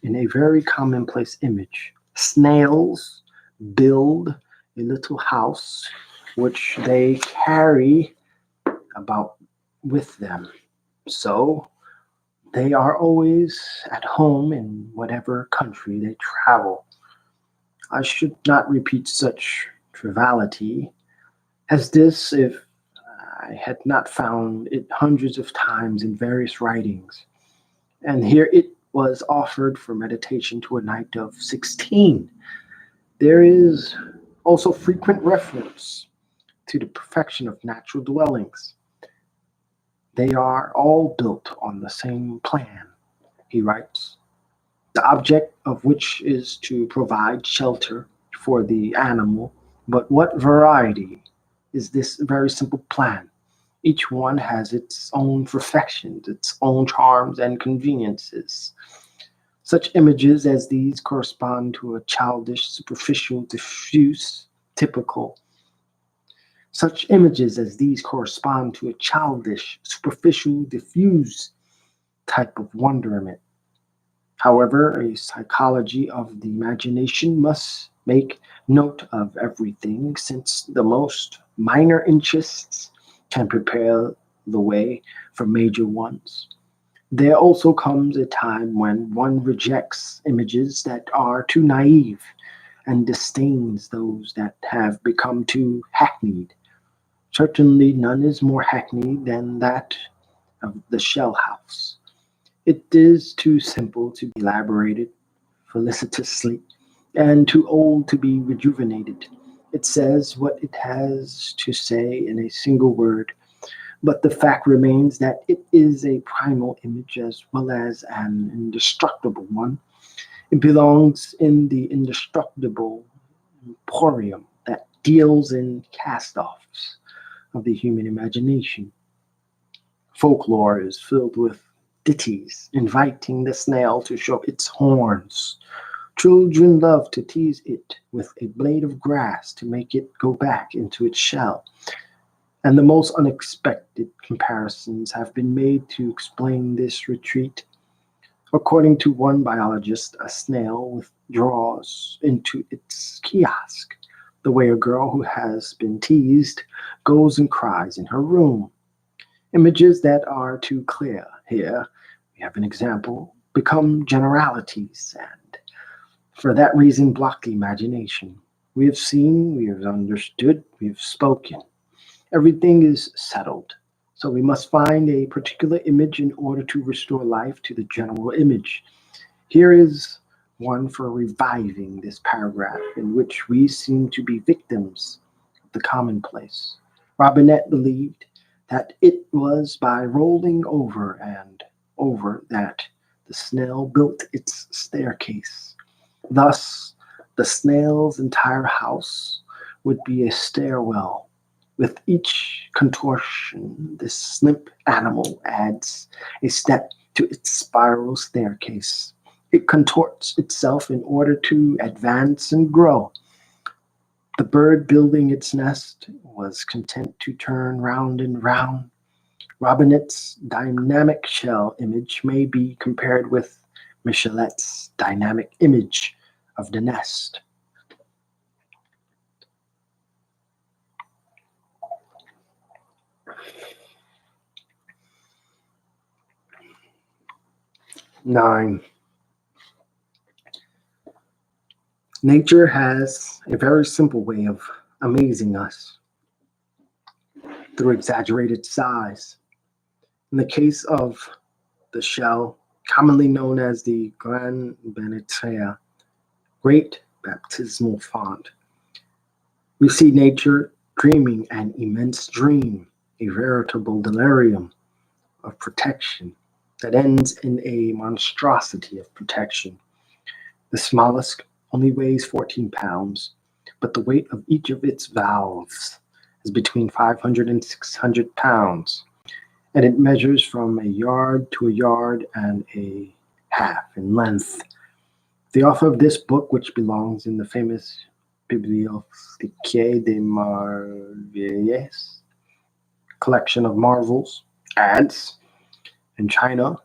in a very commonplace image. Snails build a little house which they carry about with them. So they are always at home in whatever country they travel. I should not repeat such triviality as this if I had not found it hundreds of times in various writings. And here it was offered for meditation to a knight of 16. There is also frequent reference to the perfection of natural dwellings. They are all built on the same plan, he writes, the object of which is to provide shelter for the animal. But what variety is this very simple plan? Each one has its own perfections, its own charms and conveniences. Such images as these correspond to a childish, superficial, diffuse, typical. Such images as these correspond to a childish, superficial, diffuse type of wonderment. However, a psychology of the imagination must make note of everything, since the most minor interests can prepare the way for major ones. There also comes a time when one rejects images that are too naive and disdains those that have become too hackneyed. Certainly none is more hackneyed than that of the shell house. It is too simple to be elaborated felicitously, and too old to be rejuvenated. It says what it has to say in a single word. But the fact remains that it is a primal image as well as an indestructible one. It belongs in the indestructible emporium that deals in cast offs of the human imagination. Folklore is filled with ditties inviting the snail to show its horns. Children love to tease it with a blade of grass to make it go back into its shell. And the most unexpected comparisons have been made to explain this retreat. According to one biologist, a snail withdraws into its kiosk the way a girl who has been teased goes and cries in her room. Images that are too clear here, we have an example, become generalities and for that reason block the imagination. We have seen, we have understood, we have spoken. Everything is settled. So we must find a particular image in order to restore life to the general image. Here is one for reviving this paragraph in which we seem to be victims of the commonplace. Robinette believed that it was by rolling over and over that the snail built its staircase. Thus, the snail's entire house would be a stairwell. With each contortion, this snip animal adds a step to its spiral staircase. It contorts itself in order to advance and grow. The bird building its nest was content to turn round and round. Robinette's dynamic shell image may be compared with Michelet's dynamic image of the nest. Nine. Nature has a very simple way of amazing us through exaggerated size. In the case of the shell, commonly known as the Grand Benetia, great baptismal font, we see nature dreaming an immense dream, a veritable delirium of protection that ends in a monstrosity of protection. This mollusk only weighs 14 pounds, but the weight of each of its valves is between 500 and 600 pounds, and it measures from a yard to a yard and a half in length. The author of this book, which belongs in the famous Bibliothèque des Merveilles collection of marvels, adds, in China,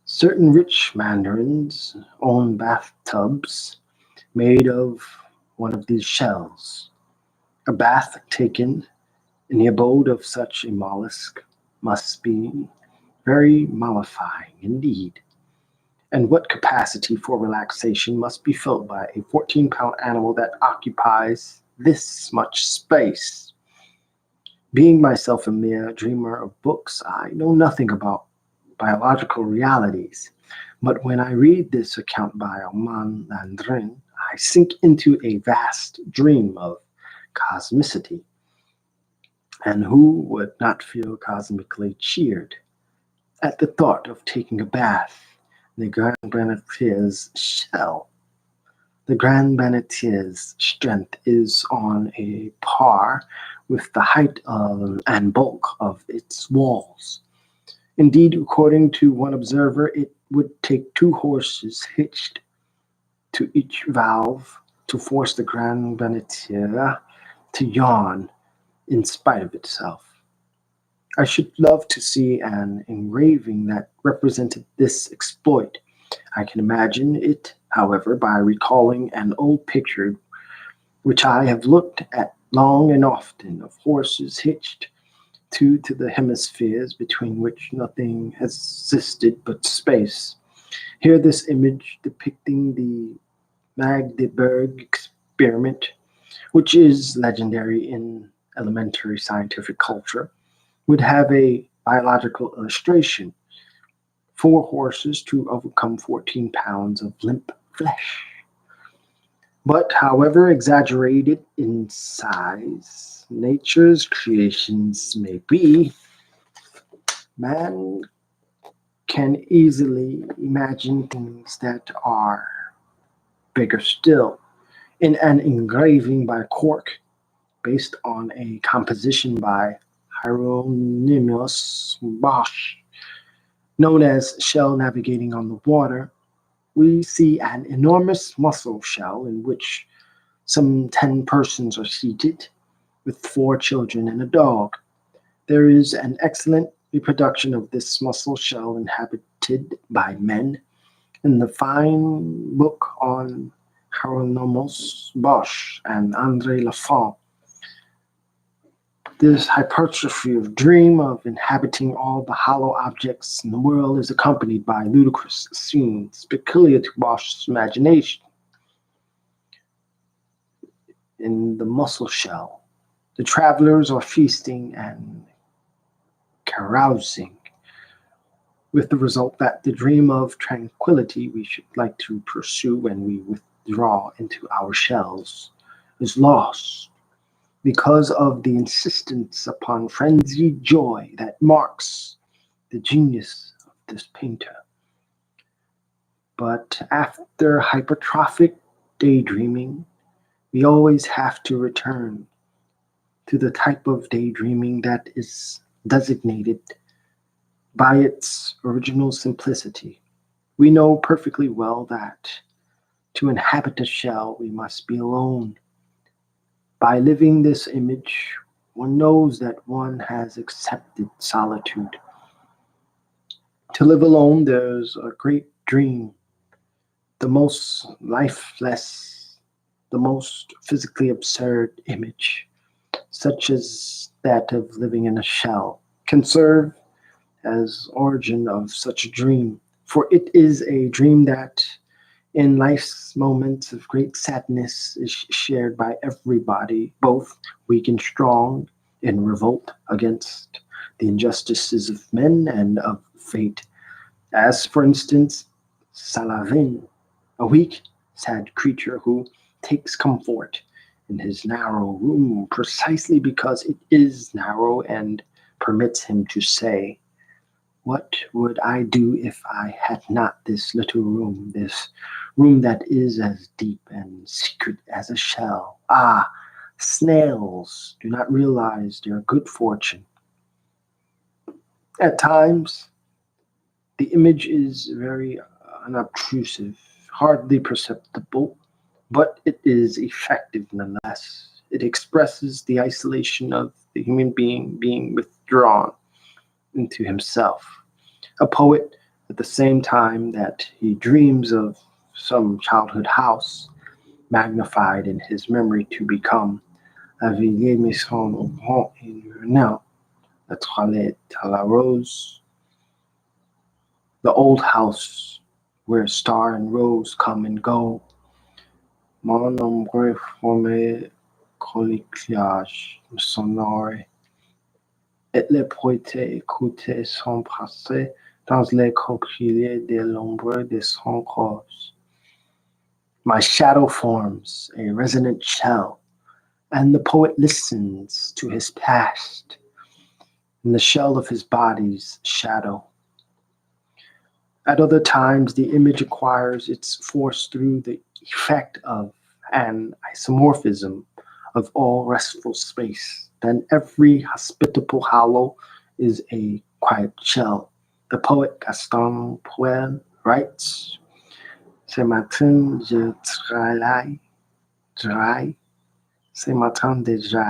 certain rich mandarins own bathtubs made of one of these shells. A bath taken in the abode of such a mollusk must be very mollifying indeed. And what capacity for relaxation must be felt by a 14-pound animal that occupies this much space? Being myself a mere dreamer of books, I know nothing about biological realities. But when I read this account by Monod-Herzen, I sink into a vast dream of cosmicity. And who would not feel cosmically cheered at the thought of taking a bath in the Grand Benetier's shell? The Grand Benetier's strength is on a par with the height of and bulk of its walls. Indeed, according to one observer, it would take 2 horses hitched to each valve to force the Grand Benetier to yawn in spite of itself. I should love to see an engraving that represented this exploit. I can imagine it, however, by recalling an old picture which I have looked at long and often of horses hitched to the hemispheres between which nothing has existed but space. Here this image depicting the Magdeburg experiment, which is legendary in elementary scientific culture, would have a biological illustration. 4 horses to overcome 14 pounds of limp flesh. But however exaggerated in size nature's creations may be, man can easily imagine things that are bigger still. In an engraving by Cork, based on a composition by Hieronymus Bosch, known as Shell Navigating on the Water, we see an enormous mussel shell in which some 10 persons are seated, with 4 children and a dog. There is an excellent reproduction of this mussel shell inhabited by men in the fine book on Hieronymus Bosch and André Lafont. This hypertrophy of dream of inhabiting all the hollow objects in the world is accompanied by ludicrous scenes peculiar to Bosch's imagination. In the mussel shell, the travelers are feasting and carousing, with the result that the dream of tranquility we should like to pursue when we withdraw into our shells is lost because of the insistence upon frenzied joy that marks the genius of this painter. But after hypertrophic daydreaming, we always have to return to the type of daydreaming that is designated by its original simplicity. We know perfectly well that to inhabit a shell we must be alone. By living this image, one knows that one has accepted solitude. To live alone, there's a great dream, the most lifeless, the most physically absurd image, such as that of living in a shell, can serve as origin of such a dream. For it is a dream that, in life's moments of great sadness, is shared by everybody, both weak and strong, in revolt against the injustices of men and of fate. As, for instance, Salavin, a weak, sad creature who takes comfort in his narrow room precisely because it is narrow and permits him to say, what would I do if I had not this little room, this room that is as deep and secret as a shell? Ah, snails do not realize their good fortune. At times, the image is very unobtrusive, hardly perceptible, but it is effective nonetheless. It expresses the isolation of the human being withdrawn into himself. A poet, at the same time that he dreams of some childhood house, magnified in his memory to become la vieille maison au grand et now, la toilette à la rose, the old house where star and rose come and go, mon ombre formé colliquage sonore, et les poètes écoutaient s'embrasser dans les coquilles de l'ombre de son corps. My shadow forms a resonant shell, and the poet listens to his past in the shell of his body's shadow. At other times, the image acquires its force through the effect of an isomorphism of all restful space. Then every hospitable hollow is a quiet shell. The poet Gaston writes, Ce matin, je travaille, ce matin déjà,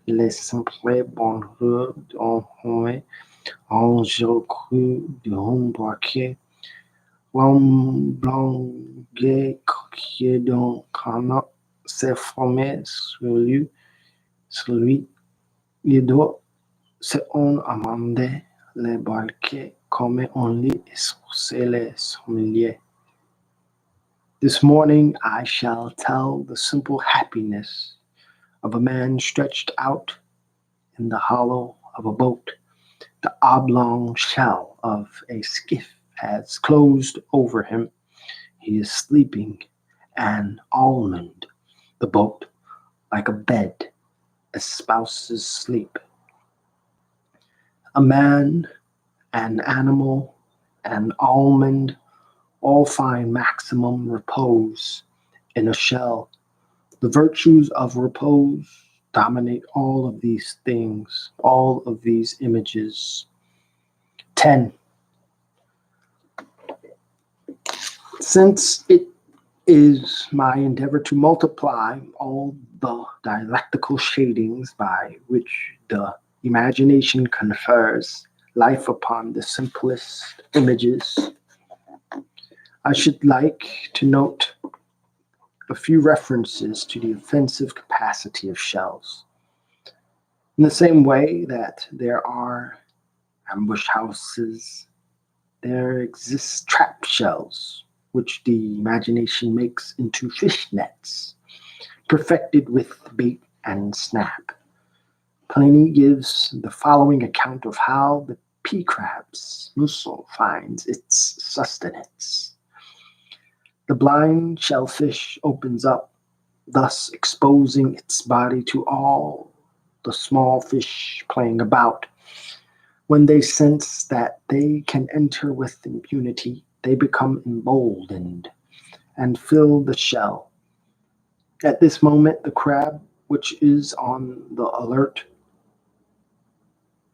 les simples bonheurs ont en je cru de embarquer. Wamblangue qui donc quand s'est formé celui il doit se on amender les barquets comme on lit exposer les sommeliers. This morning I shall tell the simple happiness of a man stretched out in the hollow of a boat. The oblong shell of a skiff has closed over him. He is sleeping, an almond, the boat like a bed, espouses sleep. A man, an animal, an almond, all find maximum repose in a shell. The virtues of repose dominate all of these things, all of these images. 10. Since it is my endeavor to multiply all the dialectical shadings by which the imagination confers life upon the simplest images, I should like to note a few references to the offensive capacity of shells. In the same way that there are ambush houses, there exist trap shells, which the imagination makes into fish nets, perfected with bait and snap. Pliny gives the following account of how the pea crab's mussel finds its sustenance. The blind shellfish opens up, thus exposing its body to all the small fish playing about. When they sense that they can enter with impunity, they become emboldened and fill the shell. At this moment, the crab, which is on the alert,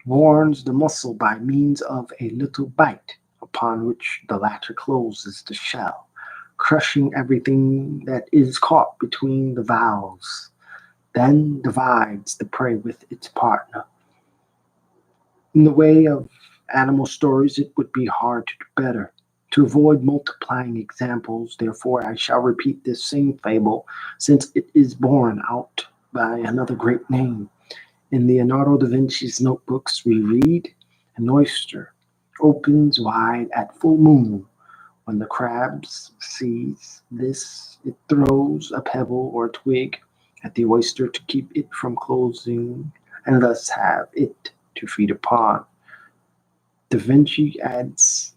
warns the mussel by means of a little bite, upon which the latter closes the shell, crushing everything that is caught between the valves, then divides the prey with its partner. In the way of animal stories, it would be hard to do better. To avoid multiplying examples, therefore, I shall repeat this same fable, since it is borne out by another great name. In Leonardo da Vinci's notebooks, we read, an oyster opens wide at full moon. When the crab sees this, it throws a pebble or twig at the oyster to keep it from closing, and thus have it to feed upon. Da Vinci adds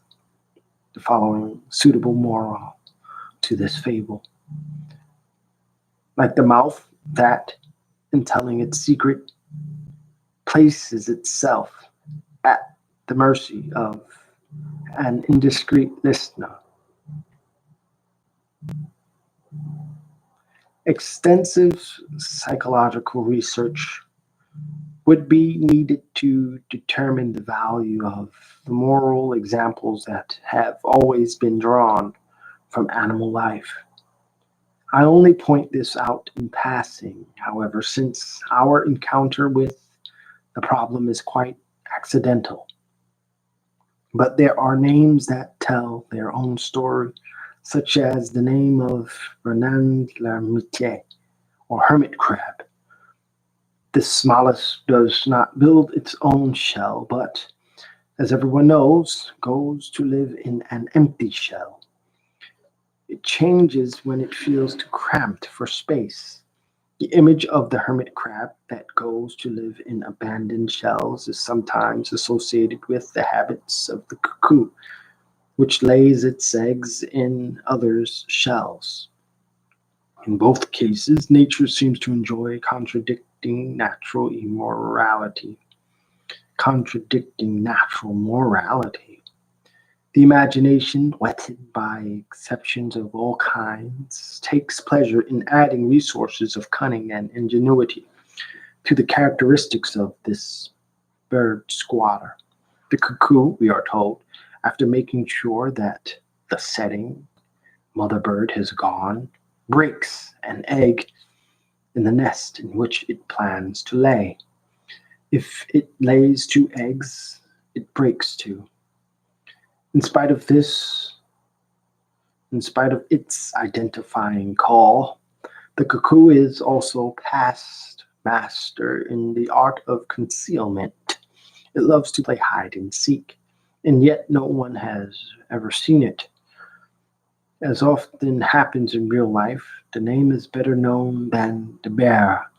the following suitable moral to this fable. Like the mouth that, in telling its secret, places itself at the mercy of an indiscreet listener. Extensive psychological research would be needed to determine the value of the moral examples that have always been drawn from animal life. I only point this out in passing, however, since our encounter with the problem is quite accidental. But there are names that tell their own story, such as the name of Renand l'Ermite, or hermit crab. This mollusk does not build its own shell, but, as everyone knows, goes to live in an empty shell. It changes when it feels too cramped for space. The image of the hermit crab that goes to live in abandoned shells is sometimes associated with the habits of the cuckoo, which lays its eggs in others' shells. In both cases, nature seems to enjoy contradicting natural immorality. Contradicting natural morality. The imagination, whetted by exceptions of all kinds, takes pleasure in adding resources of cunning and ingenuity to the characteristics of this bird squatter. The cuckoo, we are told, after making sure that the setting mother bird has gone, breaks an egg in the nest in which it plans to lay. If it lays 2 eggs, it breaks 2. In spite of this, in spite of its identifying call, the cuckoo is also past master in the art of concealment. It loves to play hide and seek, and yet no one has ever seen it. As often happens in real life, the name is better known than the bear,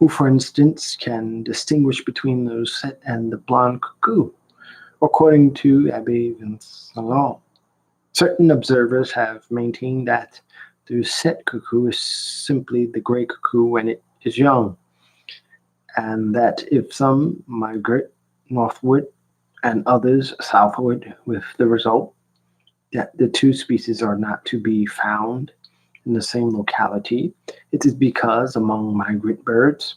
who, for instance, can distinguish between the rosette and the blonde cuckoo, according to Abbe Vincent. Certain observers have maintained that The set cuckoo is simply the gray cuckoo when it is young, and that if some migrate northward and others southward, with the result that the two species are not to be found in the same locality, it is because among migrant birds,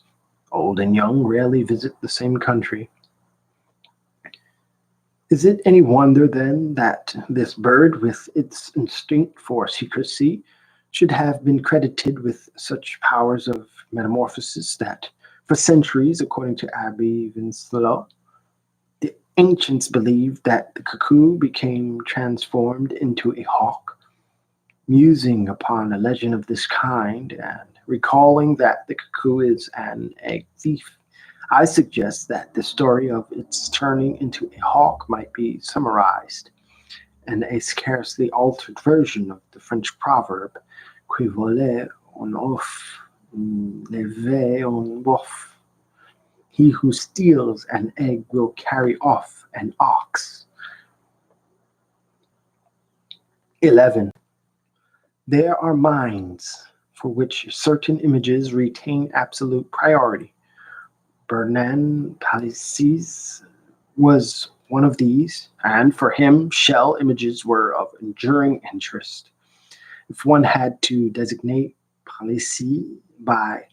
old and young rarely visit the same country. Is it any wonder then that this bird, with its instinct for secrecy, should have been credited with such powers of metamorphosis that for centuries, according to Abbe Winslow, the ancients believed that the cuckoo became transformed into a hawk? Musing upon a legend of this kind and recalling that the cuckoo is an egg thief, I suggest that the story of its turning into a hawk might be summarized in a scarcely altered version of the French proverb qui vole un oeuf leve un boeuf. He who steals an egg will carry off an ox. 11. There are minds for which certain images retain absolute priority. Bernard Palissy was one of these, and for him, shell images were of enduring interest. If one had to designate Palissy by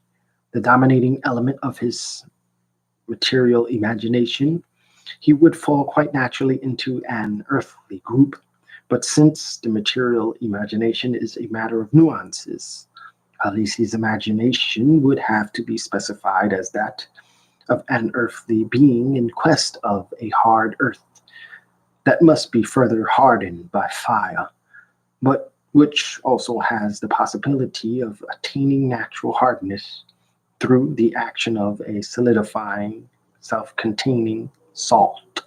the dominating element of his material imagination, he would fall quite naturally into an earthly group. But since the material imagination is a matter of nuances, Palissy's imagination would have to be specified as that of an earthly being in quest of a hard earth that must be further hardened by fire, but which also has the possibility of attaining natural hardness through the action of a solidifying, self-containing salt.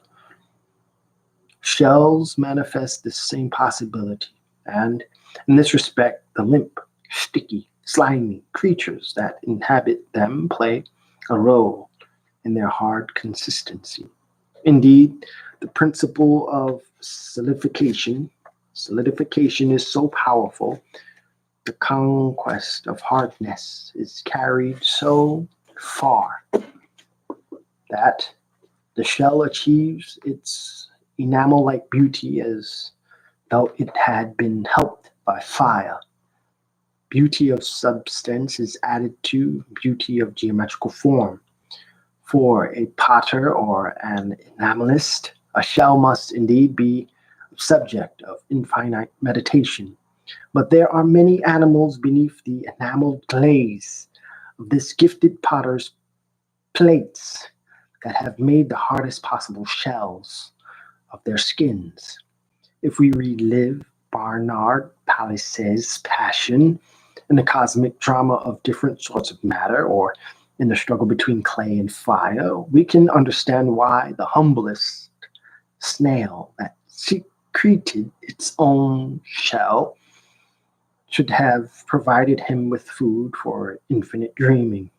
Shells manifest this same possibility, and in this respect, the limp, sticky, slimy creatures that inhabit them play a role in their hard consistency. Indeed, the principle of solidification is so powerful, the conquest of hardness is carried so far that the shell achieves its enamel-like beauty as though it had been helped by fire. Beauty of substance is added to beauty of geometrical form. For a potter or an enamelist, a shell must indeed be a subject of infinite meditation. But there are many animals beneath the enameled glaze of this gifted potter's plates that have made the hardest possible shells of their skins. If we relive Bernard Palissy's passion in the cosmic drama of different sorts of matter, or in the struggle between clay and fire, we can understand why the humblest snail that secreted its own shell should have provided him with food for infinite dreaming.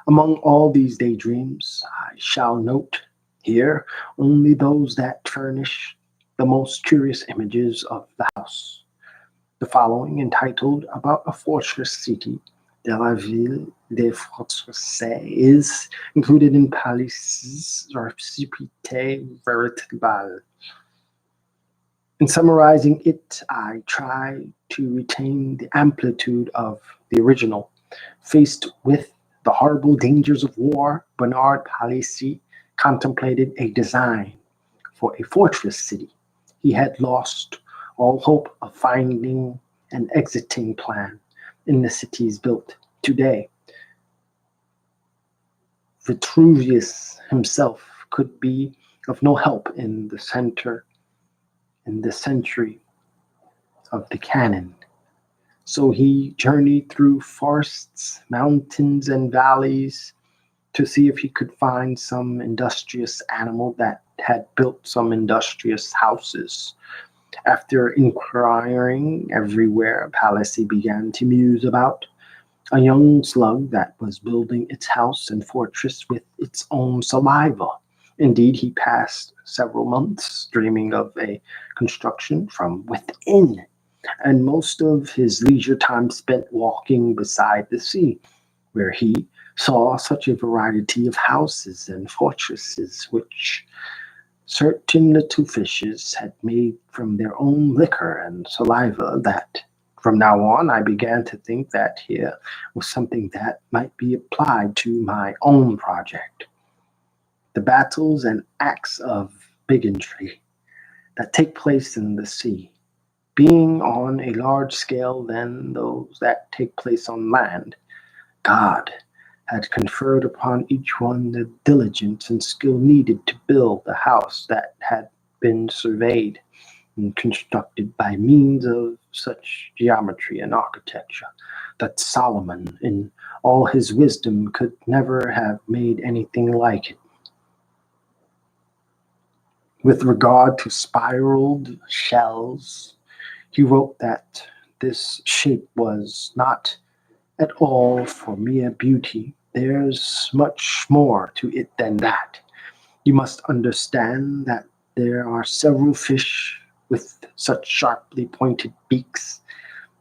Among all these daydreams, I shall note here only those that furnish the most curious images of the house. The following, entitled About a Fortress City, de la Ville des Forteresses, is included in Palissy's Recipité Véritable. In summarizing it, I try to retain the amplitude of the original. Faced with the horrible dangers of war, Bernard Palissy contemplated a design for a fortress city. He had lost all hope of finding an exiting plan in the cities built today. Vitruvius himself could be of no help in the century of the cannon. So he journeyed through forests, mountains, and valleys to see if he could find some industrious animal that had built some industrious houses. After inquiring everywhere, Palissy began to muse about a young slug that was building its house and fortress with its own saliva. Indeed, he passed several months dreaming of a construction from within. and most of his leisure time spent walking beside the sea, where he saw such a variety of houses and fortresses which certain little fishes had made from their own liquor and saliva that from now on I began to think that here was something that might be applied to my own project. The battles and acts of bigotry that take place in the sea, being on a large scale than those that take place on land, God had conferred upon each one the diligence and skill needed to build the house that had been surveyed and constructed by means of such geometry and architecture that Solomon, in all his wisdom, could never have made anything like it. With regard to spiraled shells, he wrote that this shape was not at all for mere beauty. There's much more to it than that. You must understand that there are several fish with such sharply pointed beaks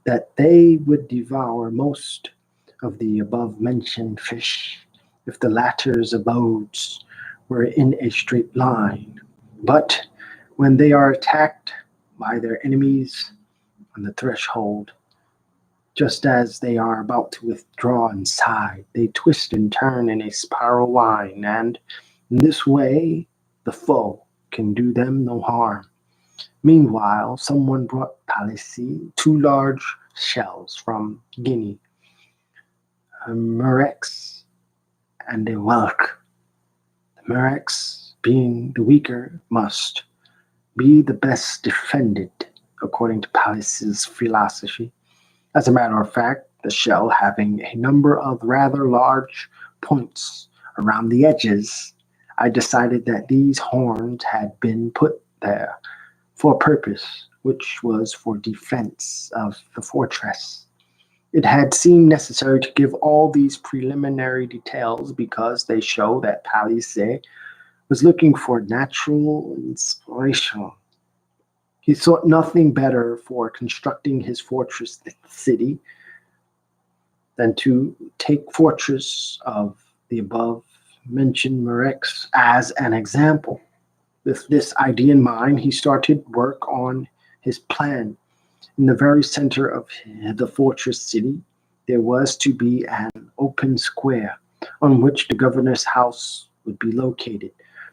that they would devour most of the above mentioned fish if the latter's abodes were in a straight line. But when they are attacked by their enemies on the threshold, just as they are about to withdraw inside, they twist and turn in a spiral line, and in this way the foe can do them no harm. Meanwhile, someone brought Palissy two large shells from Guinea, a murex and a whelk. The murex, being the weaker, must be the best defended, according to Palissy's philosophy. As a matter of fact, the shell having a number of rather large points around the edges, I decided that these horns had been put there for a purpose, which was for defense of the fortress. It had seemed necessary to give all these preliminary details because they show that Palissy was looking for natural inspiration. He sought nothing better for constructing his fortress city than to take fortress of the above mentioned Murex as an example. With this idea in mind, he started work on his plan. In the very center of the fortress city, there was to be an open square on which the governor's house would be located.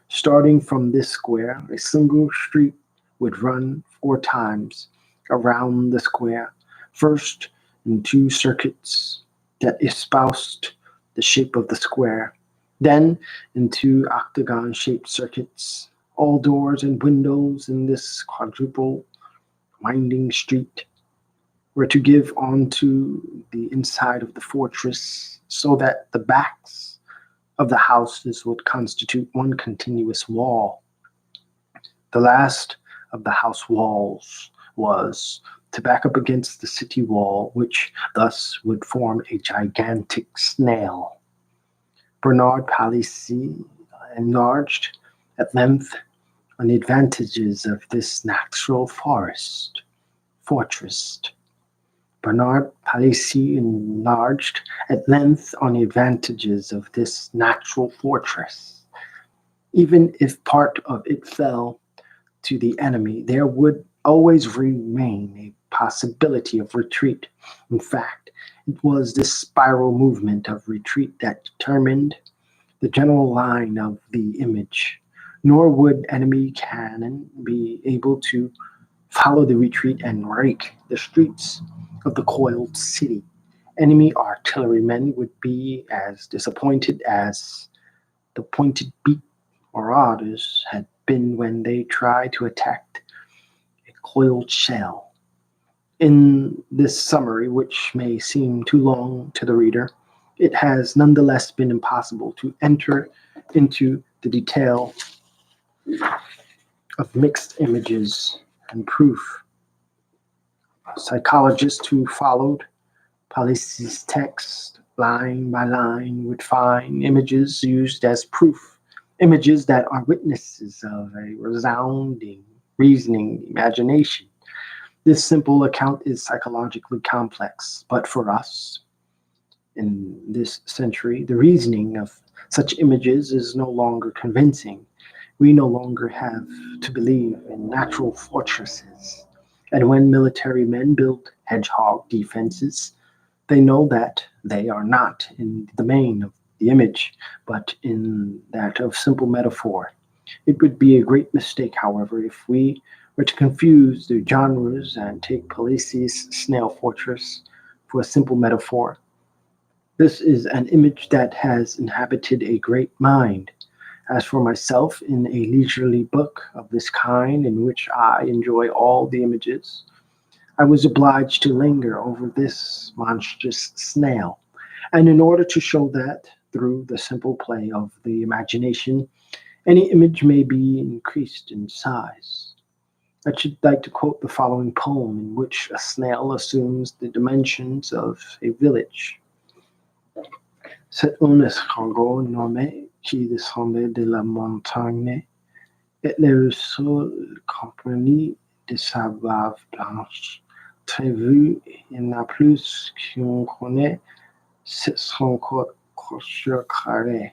Starting from this square, a single street would run 4 times around the square, first in 2 circuits that espoused the shape of the square, then in 2 octagon-shaped circuits. All doors and windows in this quadruple winding street were to give onto the inside of the fortress, so that the backs of the houses would constitute one continuous wall. The last of the house walls was to back up against the city wall, which thus would form a gigantic snail. Bernard Palissy enlarged at length on the advantages of this natural fortress. Bernard Palissy enlarged at length on the advantages of this natural fortress. Even if part of it fell to the enemy, there would always remain a possibility of retreat. In fact, it was this spiral movement of retreat that determined the general line of the image. Nor would enemy cannon be able to follow the retreat and rake the streets of the coiled city. Enemy artillerymen would be as disappointed as the pointed beak marauders had been when they tried to attack a coiled shell. In this summary, which may seem too long to the reader, it has nonetheless been impossible to enter into the detail of mixed images and proof. Psychologists who followed Palissy's text line by line would find images used as proof, images that are witnesses of a resounding, reasoning imagination. This simple account is psychologically complex, but for us, in this century, the reasoning of such images is no longer convincing. We no longer have to believe in natural fortresses. And when military men build hedgehog defenses, they know that they are not in the domain of the image, but in that of simple metaphor. It would be a great mistake, however, if we were to confuse the genres and take Palissy's snail fortress for a simple metaphor. This is an image that has inhabited a great mind. As for myself, in a leisurely book of this kind, in which I enjoy all the images, I was obliged to linger over this monstrous snail. And in order to show that, through the simple play of the imagination, any image may be increased in size. I should like to quote the following poem in which a snail assumes the dimensions of a village. C'est un escargot nommé qui descendait de la montagne, et les ruisseaux compagnie de sa bave blanche. Très vu, il n'a plus qu'on connaît, c'est son crochet carré.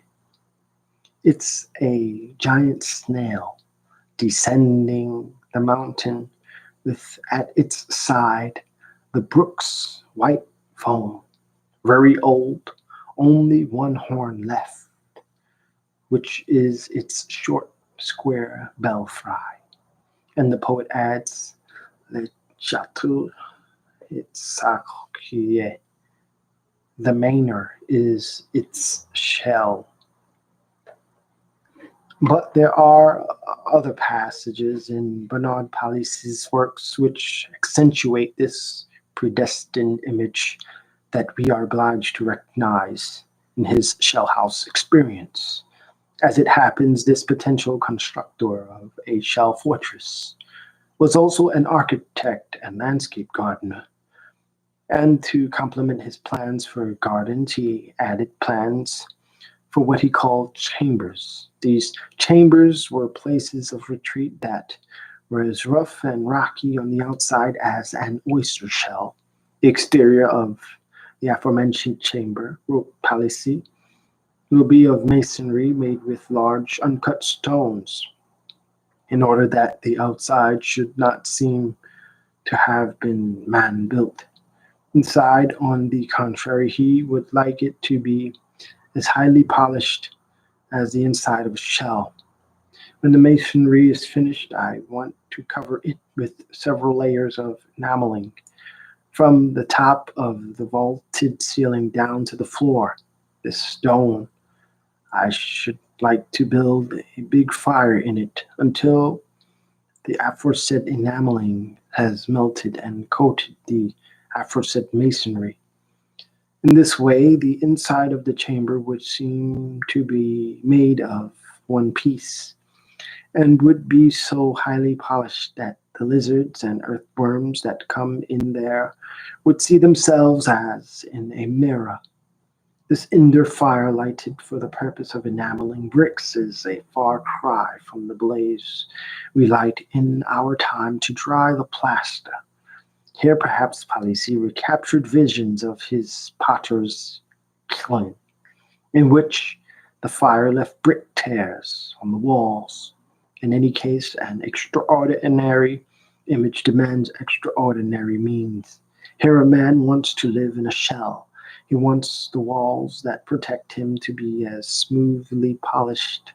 It's a giant snail descending the mountain with at its side the brook's white foam, very old, only one horn left, which is its short, square belfry. And the poet adds, Le château est sacré. The manor is its shell. But there are other passages in Bernard Palissy's works which accentuate this predestined image that we are obliged to recognize in his shell house experience. As it happens, this potential constructor of a shell fortress was also an architect and landscape gardener. And to complement his plans for gardens, he added plans for what he called chambers. These chambers were places of retreat that were as rough and rocky on the outside as an oyster shell. The exterior of the aforementioned chamber, wrote Palissy, will be of masonry made with large uncut stones, in order that the outside should not seem to have been man built. Inside, on the contrary, he would like it to be as highly polished as the inside of a shell. When the masonry is finished, I want to cover it with several layers of enameling, from the top of the vaulted ceiling down to the floor. This stone, I should like to build a big fire in it until the aforesaid enameling has melted and coated the aforesaid masonry. In this way, the inside of the chamber would seem to be made of one piece, and would be so highly polished that the lizards and earthworms that come in there would see themselves as in a mirror. This indoor fire lighted for the purpose of enameling bricks is a far cry from the blaze we light in our time to dry the plaster. Here perhaps Palissy recaptured visions of his potter's kiln, in which the fire left brick tears on the walls. In any case, an extraordinary image demands extraordinary means. Here a man wants to live in a shell. He wants the walls that protect him to be as smoothly polished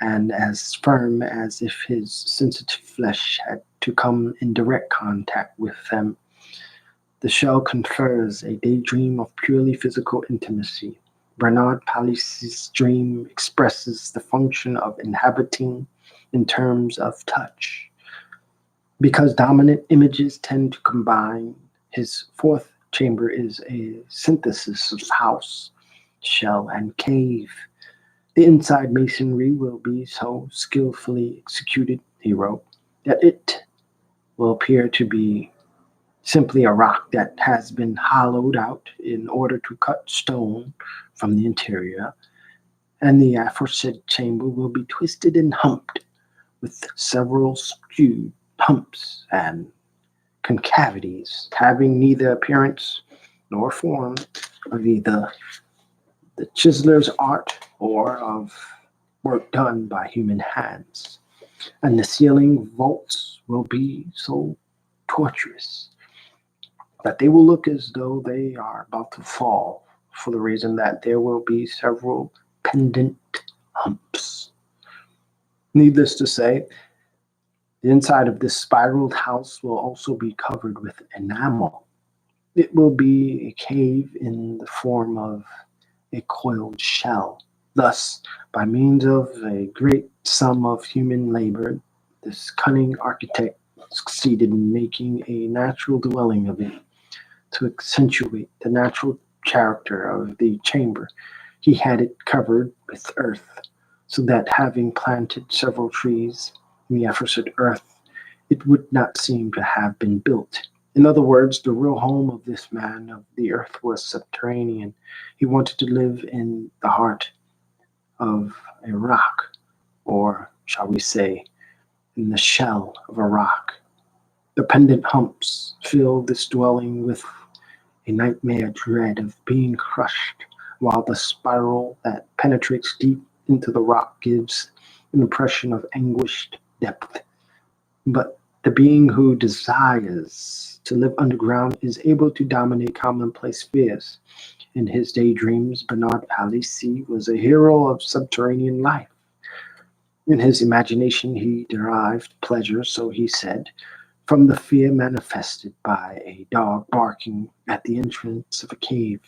and as firm as if his sensitive flesh had to come in direct contact with them. The shell confers a daydream of purely physical intimacy. Bernard Palissy's dream expresses the function of inhabiting in terms of touch. Because dominant images tend to combine, his fourth chamber is a synthesis of house, shell, and cave. The inside masonry will be so skillfully executed, he wrote, that it will appear to be simply a rock that has been hollowed out in order to cut stone from the interior, and the aforesaid chamber will be twisted and humped with several skewed humps and concavities, having neither appearance nor form of either the chiseler's art or of work done by human hands. And the ceiling vaults will be so tortuous that they will look as though they are about to fall, for the reason that there will be several pendant humps. Needless to say, the inside of this spiraled house will also be covered with enamel. It will be a cave in the form of a coiled shell. Thus, by means of a great sum of human labor, this cunning architect succeeded in making a natural dwelling of it to accentuate the natural character of the chamber. He had it covered with earth, so that having planted several trees in the aforesaid earth, it would not seem to have been built. In other words, the real home of this man of the earth was subterranean. He wanted to live in the heart of a rock, or shall we say, in the shell of a rock. The pendant humps fill this dwelling with a nightmare dread of being crushed, while the spiral that penetrates deep into the rock gives an impression of anguished depth. But the being who desires to live underground is able to dominate commonplace fears. In his daydreams, Monod-Herzen was a hero of subterranean life. In his imagination, he derived pleasure, so he said, from the fear manifested by a dog barking at the entrance of a cave.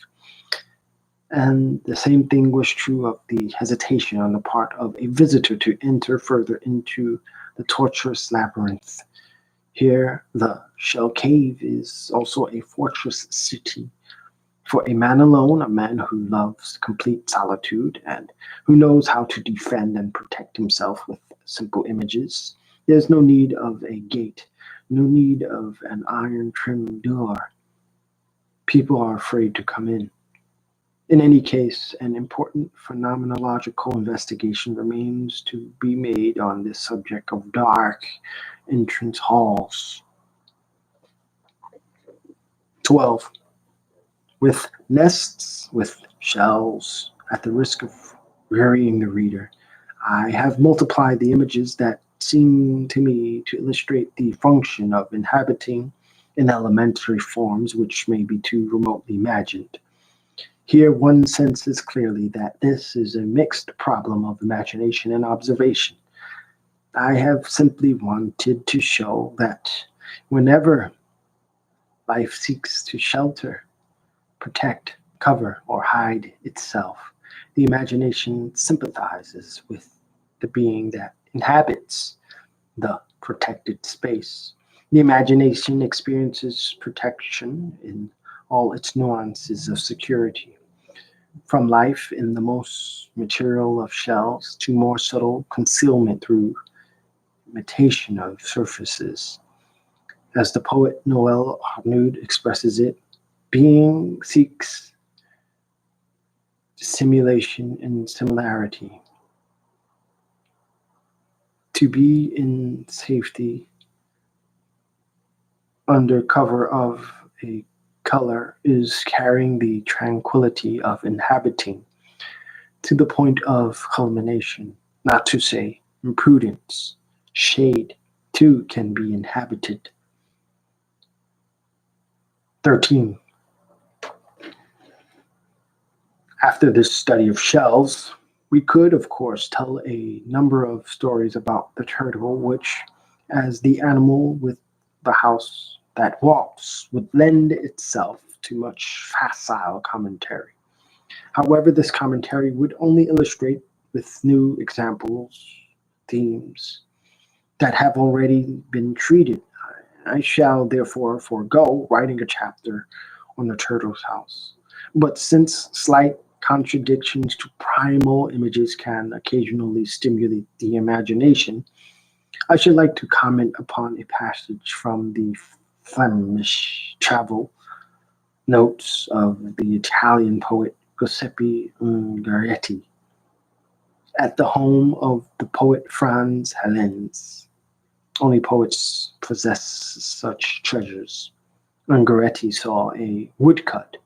And the same thing was true of the hesitation on the part of a visitor to enter further into the tortuous labyrinth. Here, the shell cave is also a fortress city. For a man alone, a man who loves complete solitude and who knows how to defend and protect himself with simple images, there's no need of a gate, no need of an iron trimmed door. People are afraid to come in. In any case, an important phenomenological investigation remains to be made on this subject of dark entrance halls. 12. With nests, with shells, at the risk of wearying the reader, I have multiplied the images that seem to me to illustrate the function of inhabiting in elementary forms which may be too remotely imagined. Here one senses clearly that this is a mixed problem of imagination and observation. I have simply wanted to show that whenever life seeks to shelter, protect, cover, or hide itself, the imagination sympathizes with the being that inhabits the protected space. The imagination experiences protection in all its nuances of security, from life in the most material of shells to more subtle concealment through imitation of surfaces. As the poet Noel Arnaud expresses it, being seeks simulation and similarity. To be in safety under cover of a color is carrying the tranquility of inhabiting to the point of culmination, not to say imprudence. Shade, too, can be inhabited. 13. After this study of shells, we could, of course, tell a number of stories about the turtle, which, as the animal with the house that walks, would lend itself to much facile commentary. However, this commentary would only illustrate with new examples, themes that have already been treated. I shall therefore forego writing a chapter on the turtle's house. But since slight contradictions to primal images can occasionally stimulate the imagination, I should like to comment upon a passage from the Flemish travel notes of the Italian poet Giuseppe Ungaretti at the home of the poet Franz Hellens. Only poets possess such treasures. Ungaretti saw a woodcut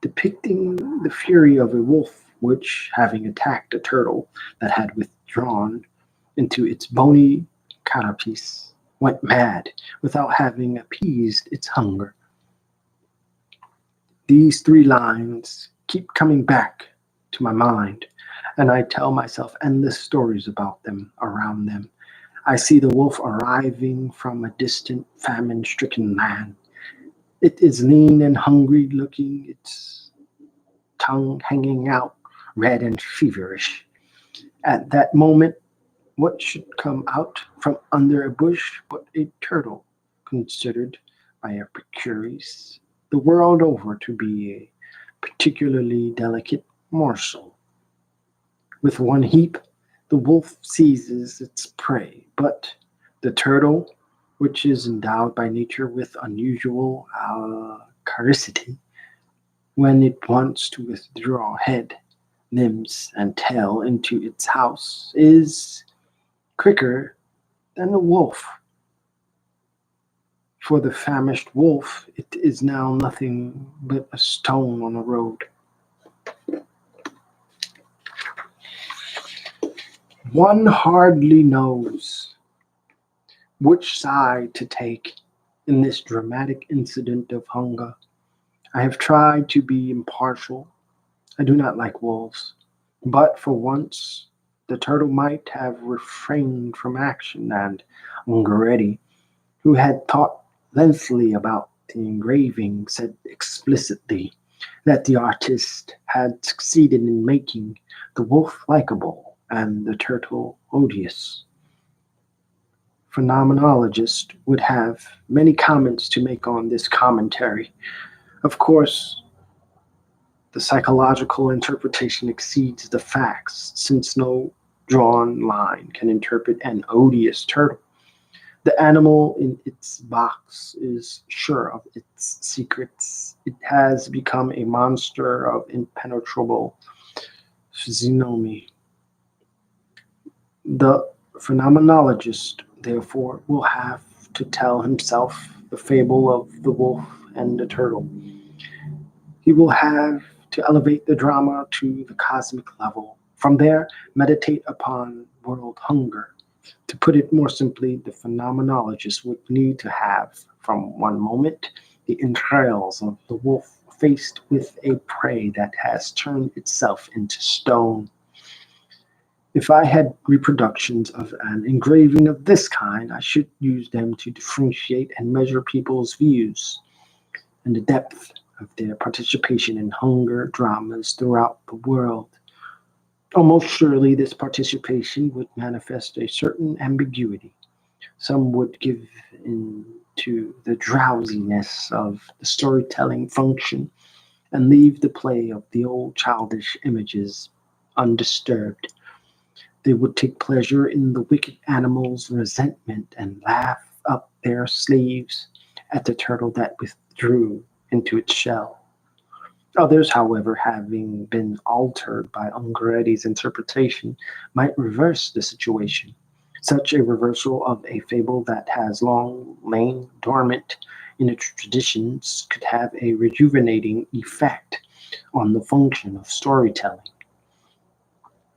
depicting the fury of a wolf which, having attacked a turtle that had withdrawn into its bony carapace, went mad without having appeased its hunger. These three lines keep coming back to my mind, and I tell myself endless stories about them, around them. I see the wolf arriving from a distant, famine stricken land. It is lean and hungry looking, its tongue hanging out, red and feverish. At that moment, what should come out from under a bush but a turtle, considered by epicureans the world over to be a particularly delicate morsel. With one heap, the wolf seizes its prey, but the turtle, which is endowed by nature with unusual acaricity, when it wants to withdraw head, limbs, and tail into its house, is quicker than the wolf. For the famished wolf, it is now nothing but a stone on the road. One hardly knows which side to take in this dramatic incident of hunger. I have tried to be impartial. I do not like wolves. But for once, the turtle might have refrained from action, and Ungaretti, who had thought lengthily about the engraving, said explicitly that the artist had succeeded in making the wolf likable and the turtle odious. Phenomenologists would have many comments to make on this commentary. Of course, the psychological interpretation exceeds the facts, since no drawn line can interpret an odious turtle. The animal in its box is sure of its secrets. It has become a monster of impenetrable physiognomy. The phenomenologist, therefore, will have to tell himself the fable of the wolf and the turtle. He will have to elevate the drama to the cosmic level. From there, meditate upon world hunger. To put it more simply, the phenomenologist would need to have, from one moment, the entrails of the wolf faced with a prey that has turned itself into stone. If I had reproductions of an engraving of this kind, I should use them to differentiate and measure people's views and the depth of their participation in hunger dramas throughout the world. Almost surely this participation would manifest a certain ambiguity. Some would give in to the drowsiness of the storytelling function and leave the play of the old childish images undisturbed. They would take pleasure in the wicked animal's resentment and laugh up their sleeves at the turtle that withdrew into its shell. Others, however, having been altered by Ungaretti's interpretation, might reverse the situation. Such a reversal of a fable that has long lain dormant in its traditions could have a rejuvenating effect on the function of storytelling.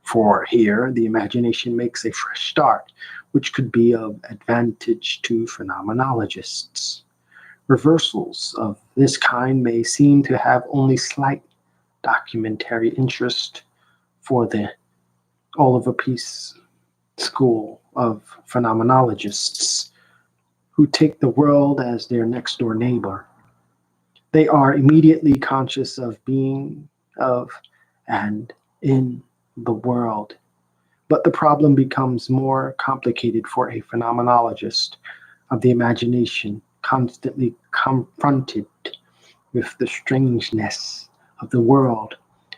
For here, the imagination makes a fresh start, which could be of advantage to phenomenologists. Reversals of this kind may seem to have only slight documentary interest for the all of a piece school of phenomenologists who take the world as their next door neighbor. They are immediately conscious of being of and in the world. But the problem becomes more complicated for a phenomenologist of the imagination, constantly confronted with the strangeness of the world.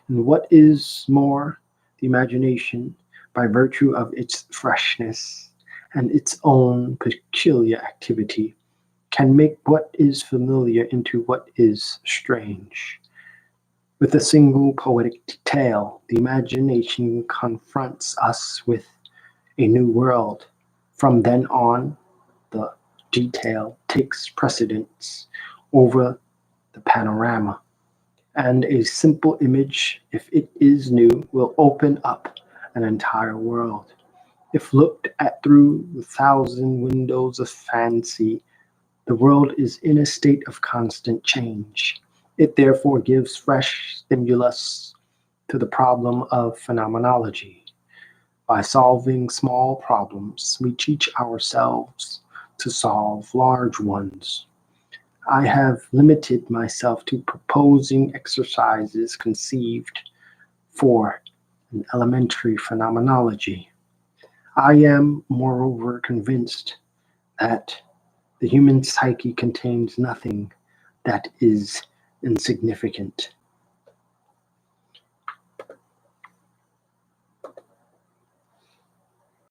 And what is more, the imagination, by virtue of its freshness and its own peculiar activity, can make what is familiar into what is strange. With a single poetic detail, the imagination confronts us with a new world. From then on, the detail takes precedence over the panorama, and a simple image, if it is new, will open up an entire world. If looked at through the thousand windows of fancy, the world is in a state of constant change. It therefore gives fresh stimulus to the problem of phenomenology. By solving small problems, we teach ourselves to solve large ones. I have limited myself to proposing exercises conceived for an elementary phenomenology. I am, moreover, convinced that the human psyche contains nothing that is insignificant.